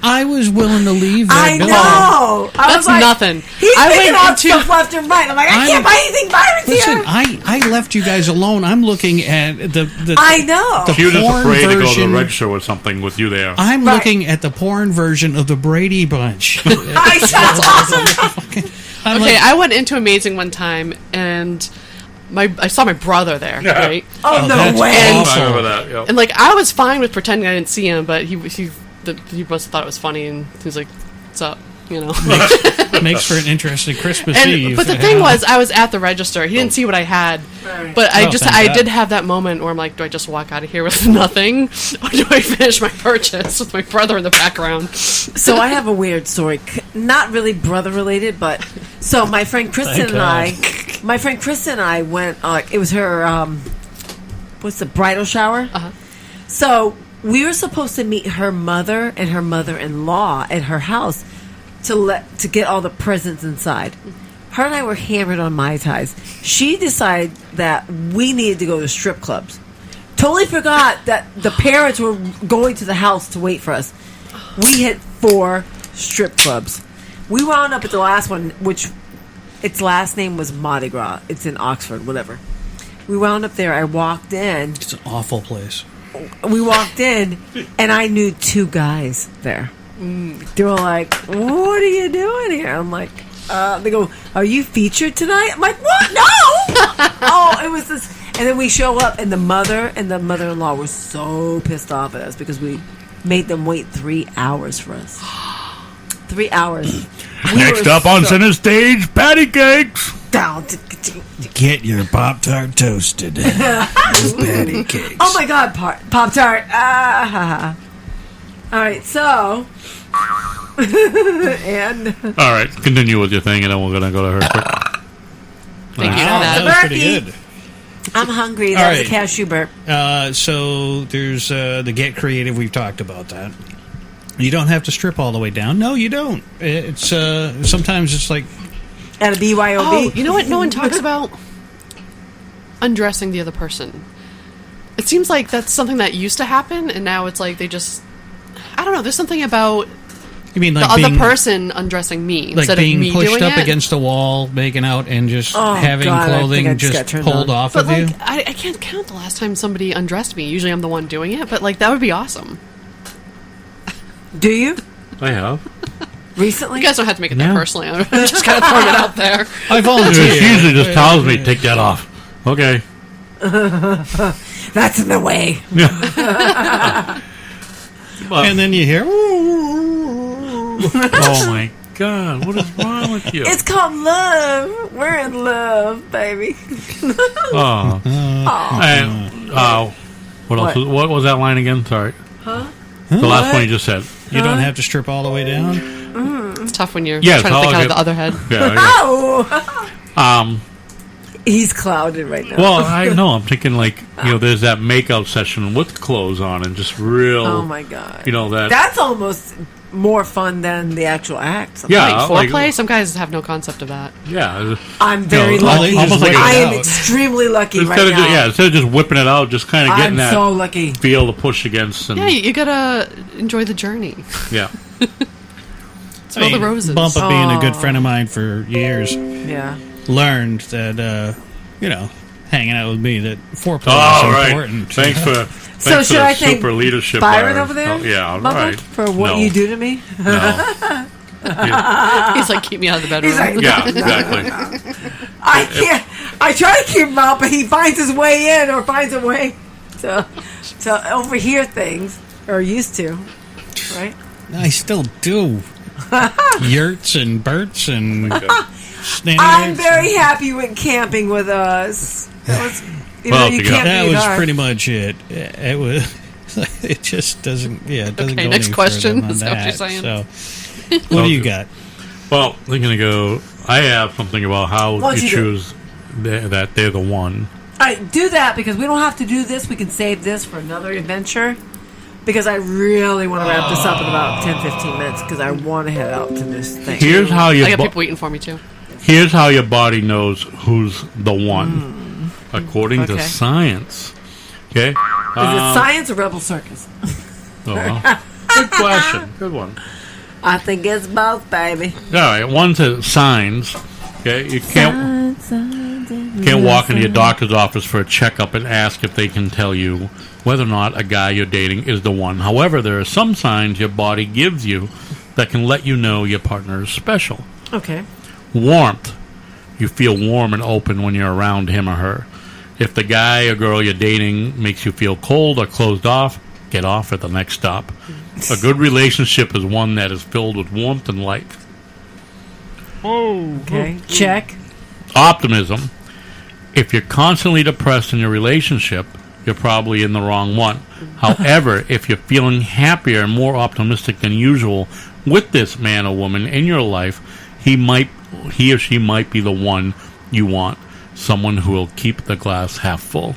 I was willing to leave that I door. know. I That's was like, nothing. He's I picking went out into- stuff left and right. I'm like, I can't buy anything. Byron's Listen, here. I left you guys alone. I'm looking at the I know. the She was just porn afraid to go to the version. register with something with you there. I'm Right. looking at the porn version of the Brady Bunch. That's awesome. I'm Okay, like, I went into Amazing one time and I saw my brother there, right? Oh, no that's way. awful. I remember that. Yeah. And I was fine with pretending I didn't see him, but he must have thought it was funny, and he was like, "What's up?" makes for an interesting Christmas And, Eve. but the thing was, I was at the register. He didn't see what I had, but I thank I God. did have that moment where I'm like, do I just walk out of here with nothing, or do I finish my purchase with my brother in the background? So I have a weird story, not really brother related, but so my friend Kristen and I went. It was her what's the bridal shower? So we were supposed to meet her mother and her mother-in-law at her house to get all the presents inside. Her and I were hammered on Mai Tais. She decided that we needed to go to strip clubs. Totally forgot that the parents were going to the house to wait for us. We hit 4 strip clubs. We wound up at the last one, which its last name was Mardi Gras. It's in Oxford, whatever. We wound up there. I walked in. It's an awful place. We walked in, and I knew 2 guys there. They were like, "What are you doing here?" I'm like, they go, "Are you featured tonight?" I'm like, "What? No!" Oh, it was this. And then we show up, and the mother and the mother-in-law were so pissed off at us because we made them wait 3 hours for us. 3 hours. Next up on center stage, patty cakes. Get your Pop-Tart toasted with patty cakes. Oh my God, Pop-Tart. All right, so. And. All right, continue with your thing, and then we're gonna go to her quick. Thank you for Wow, that. that was pretty good. I'm hungry. All That was right. a cashew burp. So there's the Get Creative. We've talked about that. You don't have to strip all the way down. No, you don't. It's sometimes it's like At a BYOB. Oh, you know what no one talks about? Undressing the other person. It seems like that's something that used to happen, and now it's like they just... I don't know, there's something about you mean like the other being, person undressing me like instead being of me pushed doing up it. against the wall, making out, and just having God, I think I clothing just got just turned pulled on. off But of you. like, I can't count the last time somebody undressed me. Usually I'm the one doing it, but like that would be awesome. Do you? I have. Recently? You guys don't have to make it that personally. I'm just kind of throwing it out there. I volunteer. She usually just tells me, take that off. Okay. That's in the way. And then you hear, oh my God, what is wrong with you? It's called love. We're in love, baby. Oh. And, what else? What was that line again? Sorry. Huh? The last one you just said. You don't have to strip all the way down? It's tough when you're Yeah, trying to think out of the other head. Yeah, Oh! He's clouded right now. Well, I know. I'm thinking like, there's that makeout session with clothes on and just real. Oh my God. That's almost more fun than the actual act. Yeah, like foreplay. Some guys have no concept of that. Yeah, I'm very lucky. Almost like I am extremely lucky right now. Instead of just whipping it out, just kind of getting that so lucky feel to push against. And, yeah, you gotta enjoy the journey. Yeah. Smell the roses. Bumpa being a good friend of mine for years. Yeah. Learned that hanging out with me that foreplay is important. Thanks for So should I thank super leadership Byron over there? Oh, yeah, all Bubba, right. for what you do to me? No. He's like, keep me out of the bedroom. He's like, yeah, exactly. I can't. I try to keep him out, but he finds his way in or finds a way to overhear things, or used to, right? I still do. Yurts and Berts and I'm very happy you went camping with us. That was, that was pretty much it. It was. It just doesn't. Yeah, it doesn't go next any question. further Is than that what you're that. saying? So, what do you got? Well, they're gonna go. I have something about how What'd you you do? choose that they're the one. All right, do that because we don't have to do this. We can save this for another adventure because I really want to wrap this up in about 10-15 minutes because I want to head out to this thing. Here's how I got people waiting for me too. Here's how your body knows who's the one, according to science. Okay. Is it science or Rebel Circus? Well, good question. Good one. I think it's both, baby. All right. One's signs. Okay. You can't walk into your doctor's office for a checkup and ask if they can tell you whether or not a guy you're dating is the one. However, there are some signs your body gives you that can let you know your partner is special. Okay. Warmth. You feel warm and open when you're around him or her. If the guy or girl you're dating makes you feel cold or closed off, get off at the next stop. A good relationship is one that is filled with warmth and light. Okay. Check. Optimism. If you're constantly depressed in your relationship, you're probably in the wrong one. However, if you're feeling happier and more optimistic than usual with this man or woman in your life, he or she might be the one you want. Someone who will keep the glass half full.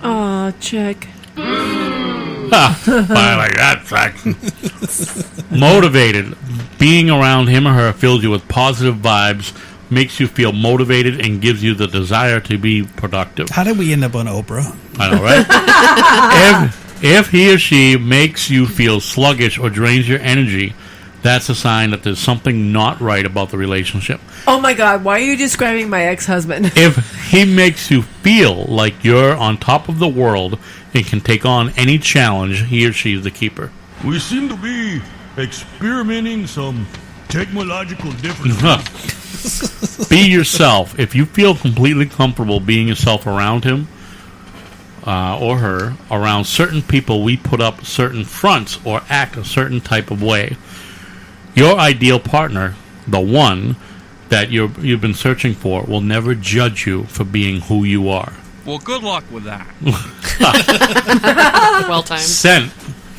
Oh, check. Finally, that's action. Motivated. Being around him or her fills you with positive vibes, makes you feel motivated, and gives you the desire to be productive. How did we end up on Oprah? I know, right? if he or she makes you feel sluggish or drains your energy, that's a sign that there's something not right about the relationship. Oh my God, why are you describing my ex-husband? If he makes you feel like you're on top of the world and can take on any challenge, he or she is the keeper. We seem to be experimenting some technological differences. Be yourself. If you feel completely comfortable being yourself around him or her, around certain people, we put up certain fronts or act a certain type of way. Your ideal partner, the one that you've been searching for, will never judge you for being who you are. Well, good luck with that. Well timed. Scent.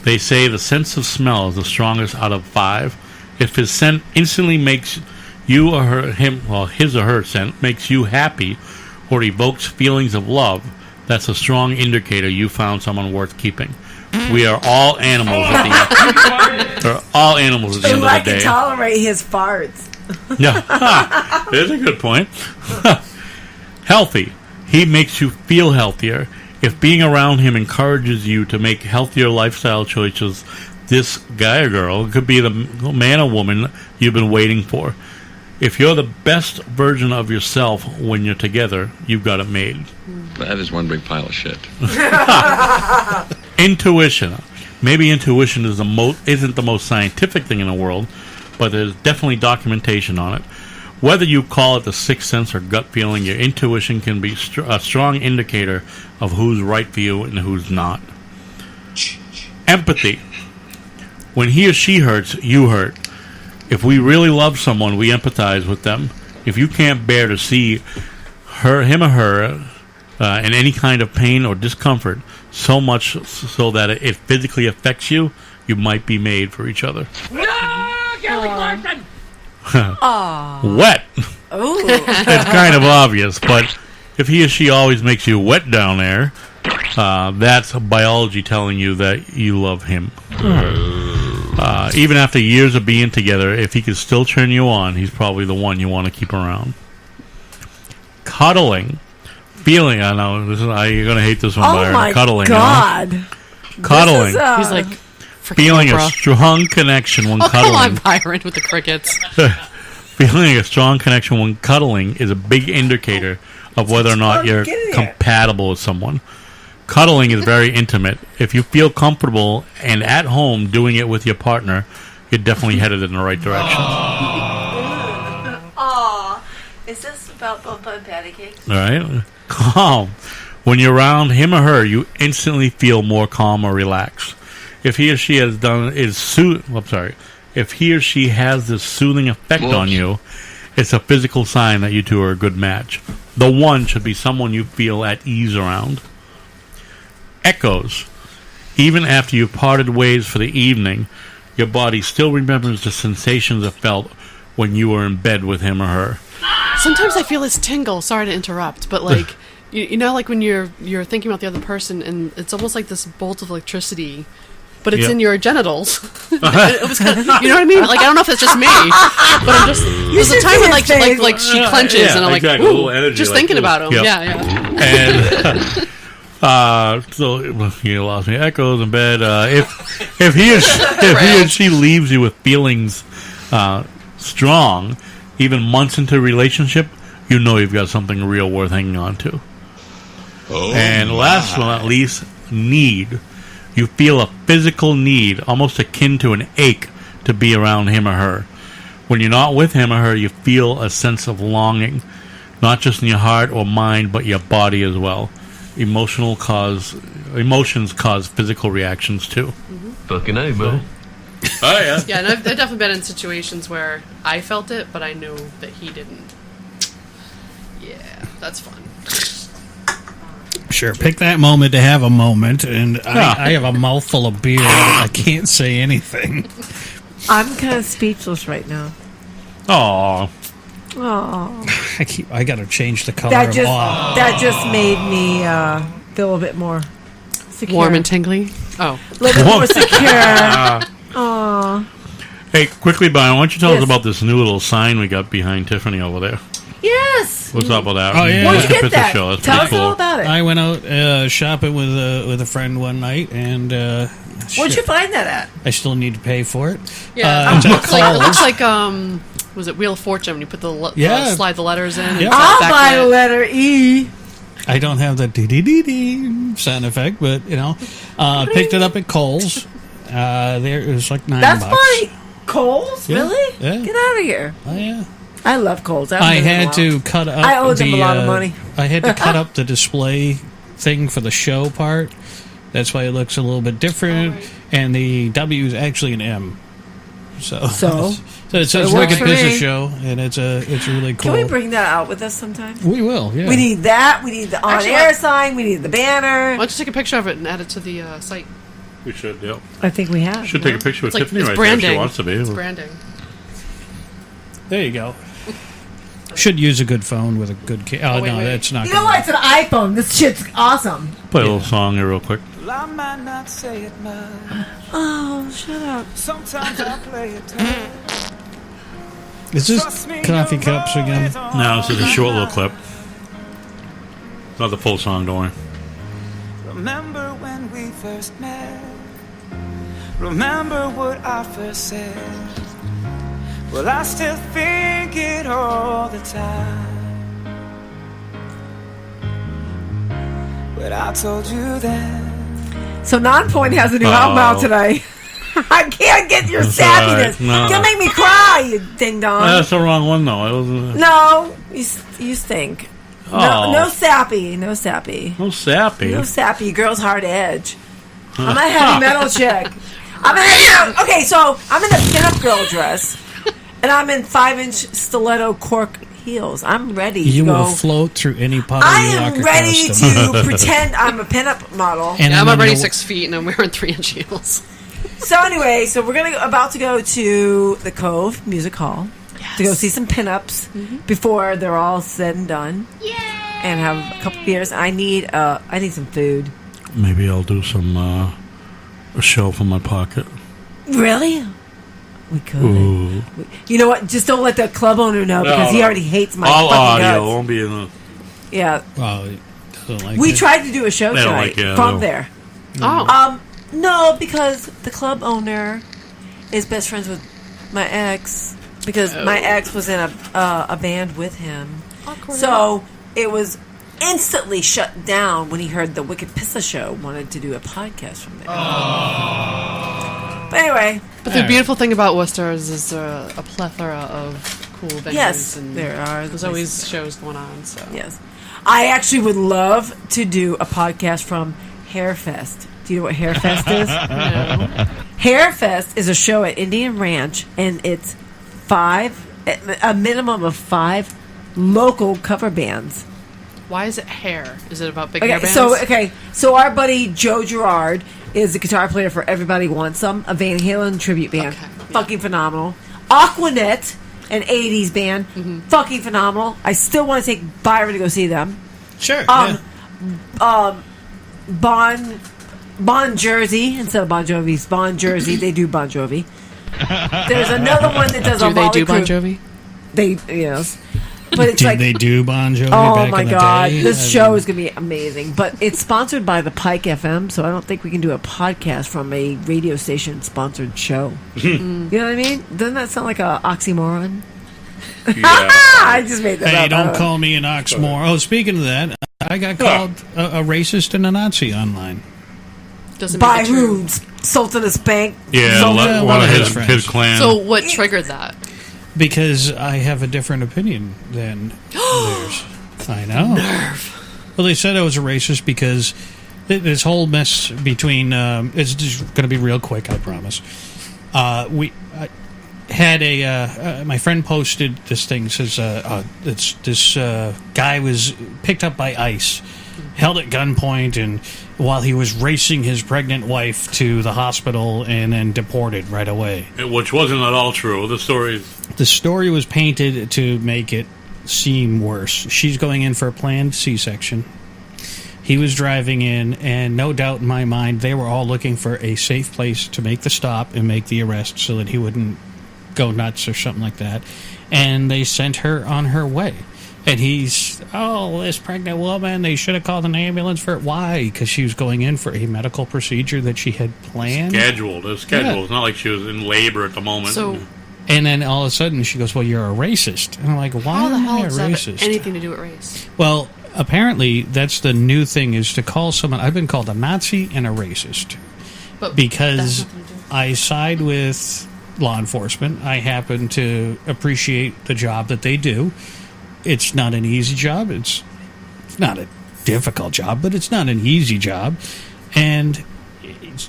They say the sense of smell is the strongest out of 5. If his scent instantly makes you or his or her scent makes you happy or evokes feelings of love, that's a strong indicator you found someone worth keeping. We are all animals at the end. We're all animals at the end of I the day. can tolerate his farts. Yeah, there's a good point. Healthy. He makes you feel healthier. If being around him encourages you to make healthier lifestyle choices, this guy or girl could be the man or woman you've been waiting for. If you're the best version of yourself when you're together, you've got it made. That is one big pile of shit. Intuition. Maybe intuition isn't the most scientific thing in the world, but there's definitely documentation on it. Whether you call it the sixth sense or gut feeling, your intuition can be a strong indicator of who's right for you and who's not. Empathy. When he or she hurts, you hurt. If we really love someone, we empathize with them. If you can't bear to see him or her in any kind of pain or discomfort, so much so that it physically affects you, you might be made for each other. Wet. Ooh. It's kind of obvious, but if he or she always makes you wet down there, that's biology telling you that you love him. Even after years of being together, if he could still turn you on, he's probably the one you want to keep around. Cuddling. Feeling, I know, you're going to hate this one, Byron. My Cuddling. God. Cuddling. He's like, feeling a strong connection when cuddling. Come on, Byron, with the crickets. Feeling a strong connection when cuddling is a big indicator of whether or not you're compatible with someone. Cuddling is very intimate. If you feel comfortable and at home doing it with your partner, you're definitely headed in the right direction. Aw. Is this about both my patty cakes? All right. Calm. When you're around him or her, you instantly feel more calm or relaxed. If he or she has if he or she has this soothing effect on you, it's a physical sign that you two are a good match. The one should be someone you feel at ease around. Echoes. Even after you've parted ways for the evening, your body still remembers the sensations it felt when you were in bed with him or her. Sometimes I feel this tingle. Sorry to interrupt, but like you know, like when you're thinking about the other person, and it's almost like this bolt of electricity, but it's in your genitals. It was kind of, you know what I mean? Like I don't know if it's just me, but I'm just there's a time when like she clenches, and I'm like, ooh, just thinking about him. Yep. Yeah. And so you lost me. Echoes in bed. If he or she leaves you with feelings strong, even months into a relationship, you know you've got something real worth hanging on to. And last but not least, need. You feel a physical need, almost akin to an ache, to be around him or her. When you're not with him or her, you feel a sense of longing, not just in your heart or mind, but your body as well. Emotions cause physical reactions too. Fucking A, man. Oh yeah. Yeah, and I've definitely been in situations where I felt it, but I knew that he didn't. Yeah, that's fun. Sure, pick that moment to have a moment, and I have a mouthful of beer. I can't say anything. I'm kind of speechless right now. Aww. Oh. I got to change the color That just made me feel a bit more secure. Warm and tingly? Oh. A little bit more secure. Aww. Hey, quickly, Byron, why don't you tell us about this new little sign we got behind Tiffany over there? Yes. What's up with that? Oh, yeah. Where'd you get that? Show. That's Tell us cool. all about it. I went out shopping with a friend one night, and where'd you find that at? I still need to pay for it. Yeah, it looks like was it Wheel of Fortune when you put slide the letters in? Yeah. I'll buy a letter E. I don't have the dee-dee-dee-dee sound effect, but picked it up at Kohl's. There it was like $9. That's funny. Kohl's, Yeah. really? Yeah. Get out of here. Oh yeah. I love Kohl's. I had to cut up. I owe them a lot of money. I had to cut up the display thing for the show part. That's why it looks a little bit different. Right. And the W is actually an M. So it says Wicked Business Show, and it's really cool. Can we bring that out with us sometime? We will. Yeah. We need that. We need the on-air sign. We need the banner. Why don't you take a picture of it and add it to the site? We should, yeah. I think we have. Should take a picture with it's Tiffany right branding. there if she wants to be. It's branding. There you go. Should use a good phone with a good camera. Wait. That's not. You know what? It's an iPhone. This shit's awesome. Play a little song here real quick. Well, I might not say it much. Oh, shut up. Sometimes I play it tough. Is this coffee cups again? No, this is a short little clip. Not the full song, don't worry. Remember when we first met? Remember what I first said? Well, I still think it all the time. But I told you then So Nonpoint has a new album out today. I can't get your sappiness. Right. No. You'll make me cry, you ding dong. That's the wrong one, though. It was, No, you stink. Oh. No sappy. No sappy. No sappy. No sappy. Girl's hard edge. I'm a heavy metal chick. Okay, so I'm in a pinup girl dress, and I'm in 5-inch stiletto cork heels. I'm ready to You go. will float through any puddle I you walk am across ready them. to pretend I'm a pinup model. And I'm then already you'll- 6 feet and I'm wearing 3-inch heels. So anyway, we're about to go to the Cove Music Hall to go see some pinups before they're all said and done. And have a couple beers. I need some food. Maybe I'll do some a show from my pocket. Really? We could. Ooh. You know what? Just don't let the club owner know because he already hates my all fucking audio guts. won't be in the. Yeah. Well, he doesn't like We it. tried to do a show They don't tonight like it, from no. there. Oh. No, because the club owner is best friends with my ex because my ex was in a band with him. Awkward. So it was instantly shut down when he heard the Wicked Pissa Show wanted to do a podcast from there. But anyway. But the beautiful thing about Worcester is a plethora of cool venues. Yes, and there are. There's always shows going on. So Yes. I actually would love to do a podcast from Hairfest. Do you know what Hairfest is? No. Hairfest is a show at Indian Ranch, and it's a minimum of 5 local cover bands. Why is it hair? Is it about big hair bands? So our buddy Joe Girard is the guitar player for Everybody Wants Some, a Van Halen tribute band. Fucking phenomenal. Aquanet, an 80s band. Fucking phenomenal. I still want to take Byron to go see them. Sure. Bon Jersey, instead of Bon Jovi's Bon Jersey, they do Bon Jovi. There's another one that does do a they Motley do Bon Crue. Jovi? Yes. But it's Did like, they do Bon Jovi oh back my in the god, day? this show is going to be amazing. But it's sponsored by the Pike FM, so I don't think we can do a podcast from a radio station sponsored show. You know what I mean? Doesn't that sound like a oxymoron? I just made that up. Hey, don't call me an oxmoron. Oh, speaking of that, I got called a racist and a Nazi online. Doesn't By make it true. who? Sultan's Bank? Yeah, one of his clan. So what triggered that? Because I have a different opinion than theirs. I know. Nerve. Well, they said I was a racist because this whole mess between... it's just going to be real quick, I promise. We had my friend posted this thing, says this guy was picked up by ICE, held at gunpoint, and while he was racing his pregnant wife to the hospital and then deported right away. Which wasn't at all true. The story was painted to make it seem worse. She's going in for a planned C-section. He was driving in, and no doubt in my mind, they were all looking for a safe place to make the stop and make the arrest so that he wouldn't go nuts or something like that. And they sent her on her way. And he's, this pregnant woman, they should have called an ambulance for it. Why? Because she was going in for a medical procedure that she had planned. scheduled. It's scheduled. Yeah. It's not like she was in labor at the moment. And then all of a sudden she goes, well, you're a racist. And I'm like, why How the am hell I a does that have racist? anything to do with race? Well, apparently that's the new thing, is to call someone... I've been called a Nazi and a racist. But Because I side with law enforcement. I happen to appreciate the job that they do. It's not an easy job. It's not a difficult job, but it's not an easy job. And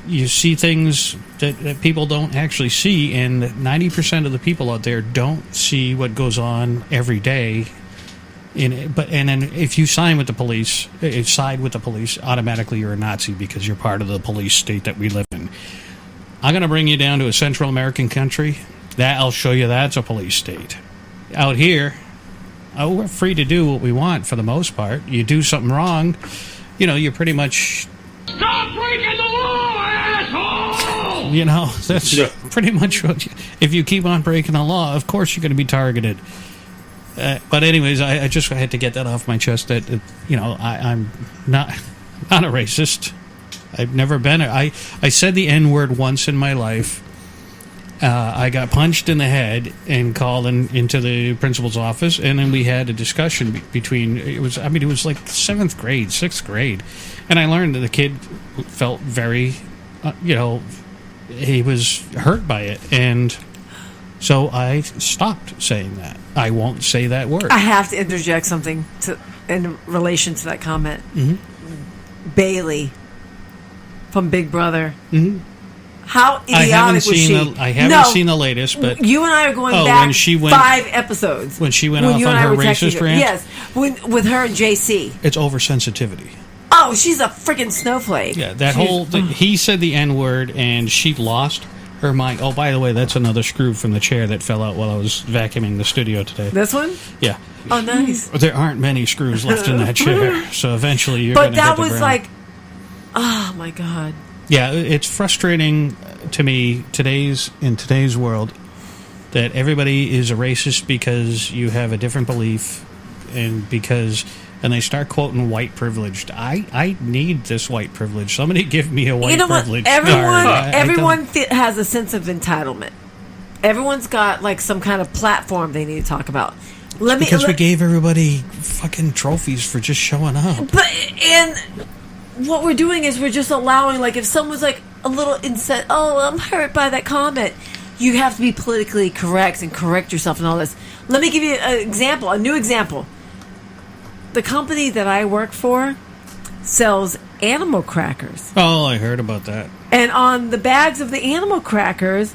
you see things that people don't actually see, and 90% of the people out there don't see what goes on every day. And then if you side with the police, automatically you're a Nazi because you're part of the police state that we live in. I'm going to bring you down to a Central American country. I'll show you that's a police state. Out here, we're free to do what we want for the most part. You do something wrong, you're pretty much... Stop breaking the law, asshole! That's pretty much what... If you keep on breaking the law, of course you're going to be targeted. But anyways, I just had to get that off my chest that, I'm not a racist. I've never been... I said the N-word once in my life, I got punched in the head and called into the principal's office, and then we had a discussion between. It was like 7th grade, 6th grade, and I learned that the kid felt very, he was hurt by it, and so I stopped saying that. I won't say that word. I have to interject something in relation to that comment. Mm-hmm. Bailey from Big Brother. Mm-hmm. How idiotic was she? I haven't seen the latest, but you and I are going back when she went, 5 episodes. When she went off on her racist rant? Yes, with her and JC. It's oversensitivity. Oh, she's a freaking snowflake. Yeah, he said the N-word, and she lost her mind. Oh, by the way, that's another screw from the chair that fell out while I was vacuuming the studio today. This one? Yeah. Oh, nice. There aren't many screws left in that chair, so eventually you're going to hit the ground. But that was ground. oh my God. Yeah, it's frustrating to me in today's world that everybody is a racist because you have a different belief and they start quoting white privilege. I need this white privilege. Somebody give me a white privilege. Everyone has a sense of entitlement. Everyone's got like some kind of platform they need to talk about. We gave everybody fucking trophies for just showing up. And what we're doing is we're just allowing, like, if someone's like a little incensed, oh, I'm hurt by that comment, you have to be politically correct and correct yourself and all this. Let me give you an example, a new example. The company that I work for sells animal crackers. Oh, I heard about that. And on the bags of the animal crackers,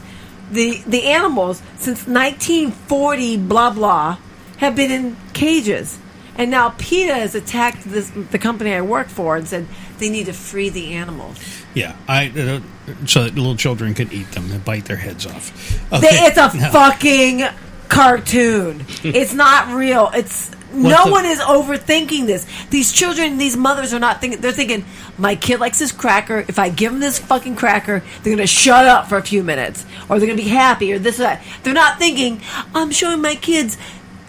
the animals, since 1940, blah, blah, have been in cages. And now PETA has attacked the company I work for and said they need to free the animals. Yeah, so that little children can eat them and bite their heads off. Okay. It's a fucking cartoon. It's not real. No one is overthinking this. These children, these mothers are not thinking. They're thinking, my kid likes this cracker. If I give them this fucking cracker, they're going to shut up for a few minutes. Or they're going to be happy or this or that. They're not thinking, I'm showing my kids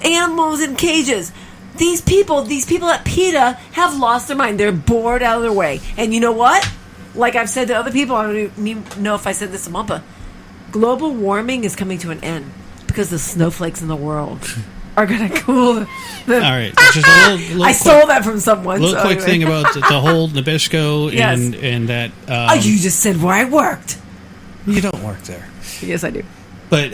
animals in cages. These people at PETA have lost their mind. They're bored out of their way. And you know what? Like I've said to other people, I don't even know if I said this to Mumpa, global warming is coming to an end because the snowflakes in the world are going to cool. All right. Just a little I stole that from someone. A little quick thing about the whole Nabisco and that. You just said where I worked. You don't work there. Yes, I do. But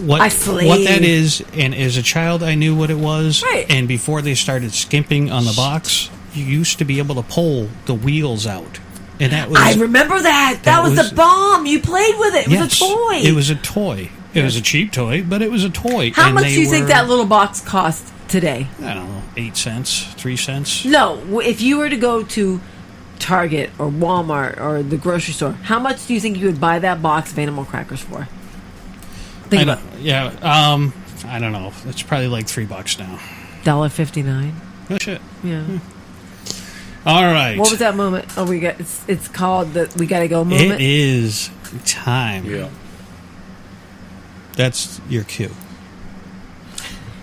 what that is, and as a child I knew what it was, right. And before they started skimping on the box, you used to be able to pull the wheels out. And that was, I remember that. That was the bomb. You played with it. It was a toy. It was a toy. It was a cheap toy, but it was a toy. How much do you think that little box cost today? I don't know, 8 cents, 3 cents? No, if you were to go to Target or Walmart or the grocery store, how much do you think you would buy that box of animal crackers for? I don't know. It's probably like $3 now. $1.59. Oh shit. Yeah. All right. What was that moment? Oh, it's called the We Gotta Go moment. It is time. Yeah. That's your cue.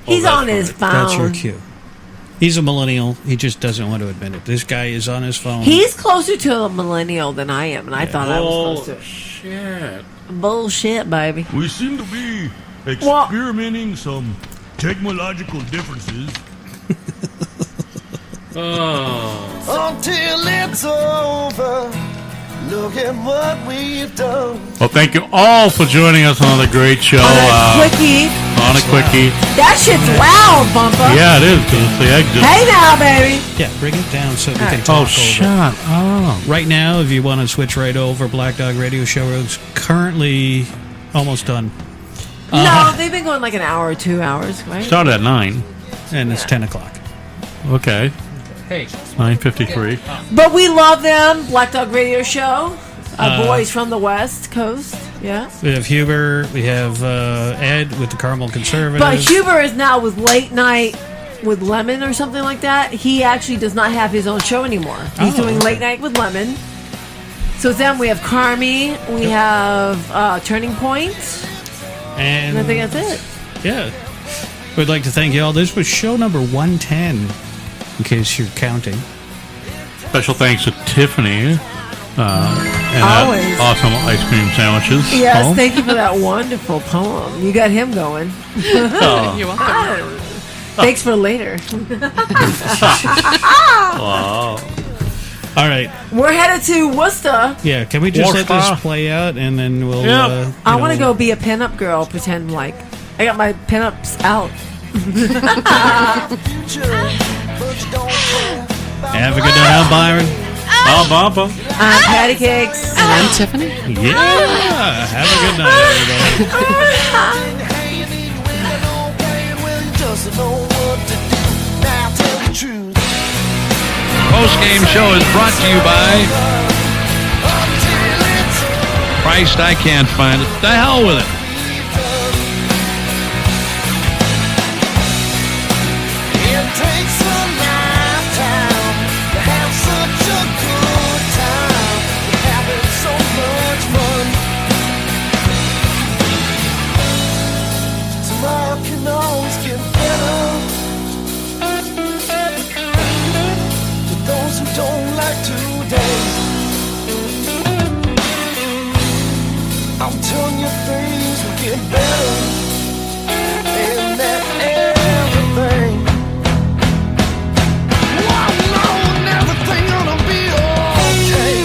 He's on his phone. That's your cue. He's a millennial. He just doesn't want to admit it. This guy is on his phone. He's closer to a millennial than I am, and I thought I was close to it. Shit. Bullshit, baby. We seem to be experimenting some technological differences. Until it's over, look at what we've done. Well, thank you all for joining us on another great show. On a quickie. That shit's loud, Bumper. Yeah, it is, because it's the exit. Hey now, baby. Yeah, bring it down so we can talk over. Shut up. Right now, if you want to switch right over, Black Dog Radio Show is currently almost done. No, they've been going like an hour or 2 hours, right? Started at 9. And it's 10 o'clock. Okay. Hey. 9:53. But we love them. Black Dog Radio Show. Boys from the West Coast. Yeah. We have Huber. We have Ed with the Carmel Conservatives. But Huber is now with Late Night with Lemon or something like that. He actually does not have his own show anymore. He's doing Late Night with Lemon. So it's them. We have Carmi. We have Turning Point. And I think that's it. Yeah. We'd like to thank you all. This was show number 110, in case you're counting. Special thanks to Tiffany and Always. awesome ice cream sandwiches. Yes, poem. thank you for that wonderful poem. You got him going. Oh. You're welcome. Thanks for later. Wow. All right. We're headed to Worcester. Yeah, can we just let Worcester. this play out and then we'll. I want to go be a pinup girl. Pretend like I got my pinups out. Have a good night. I'm Byron. I'm Bumper. I'm Patty Cakes. And I'm Tiffany. Yeah. Have a good night, everybody. Post-game show is brought to you by Christ, I can't find it. The hell with it. It takes a lifetime to have such a good time. We're having so much fun. Tomorrow can always get better. To those who don't like today, I'm telling you things will get better. And that everything, oh, no, and everything gonna be okay.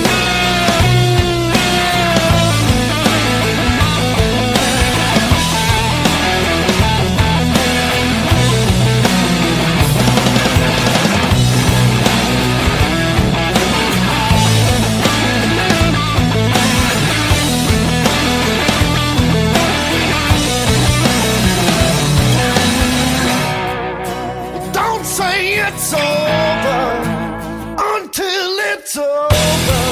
Don't say it's over until it's over.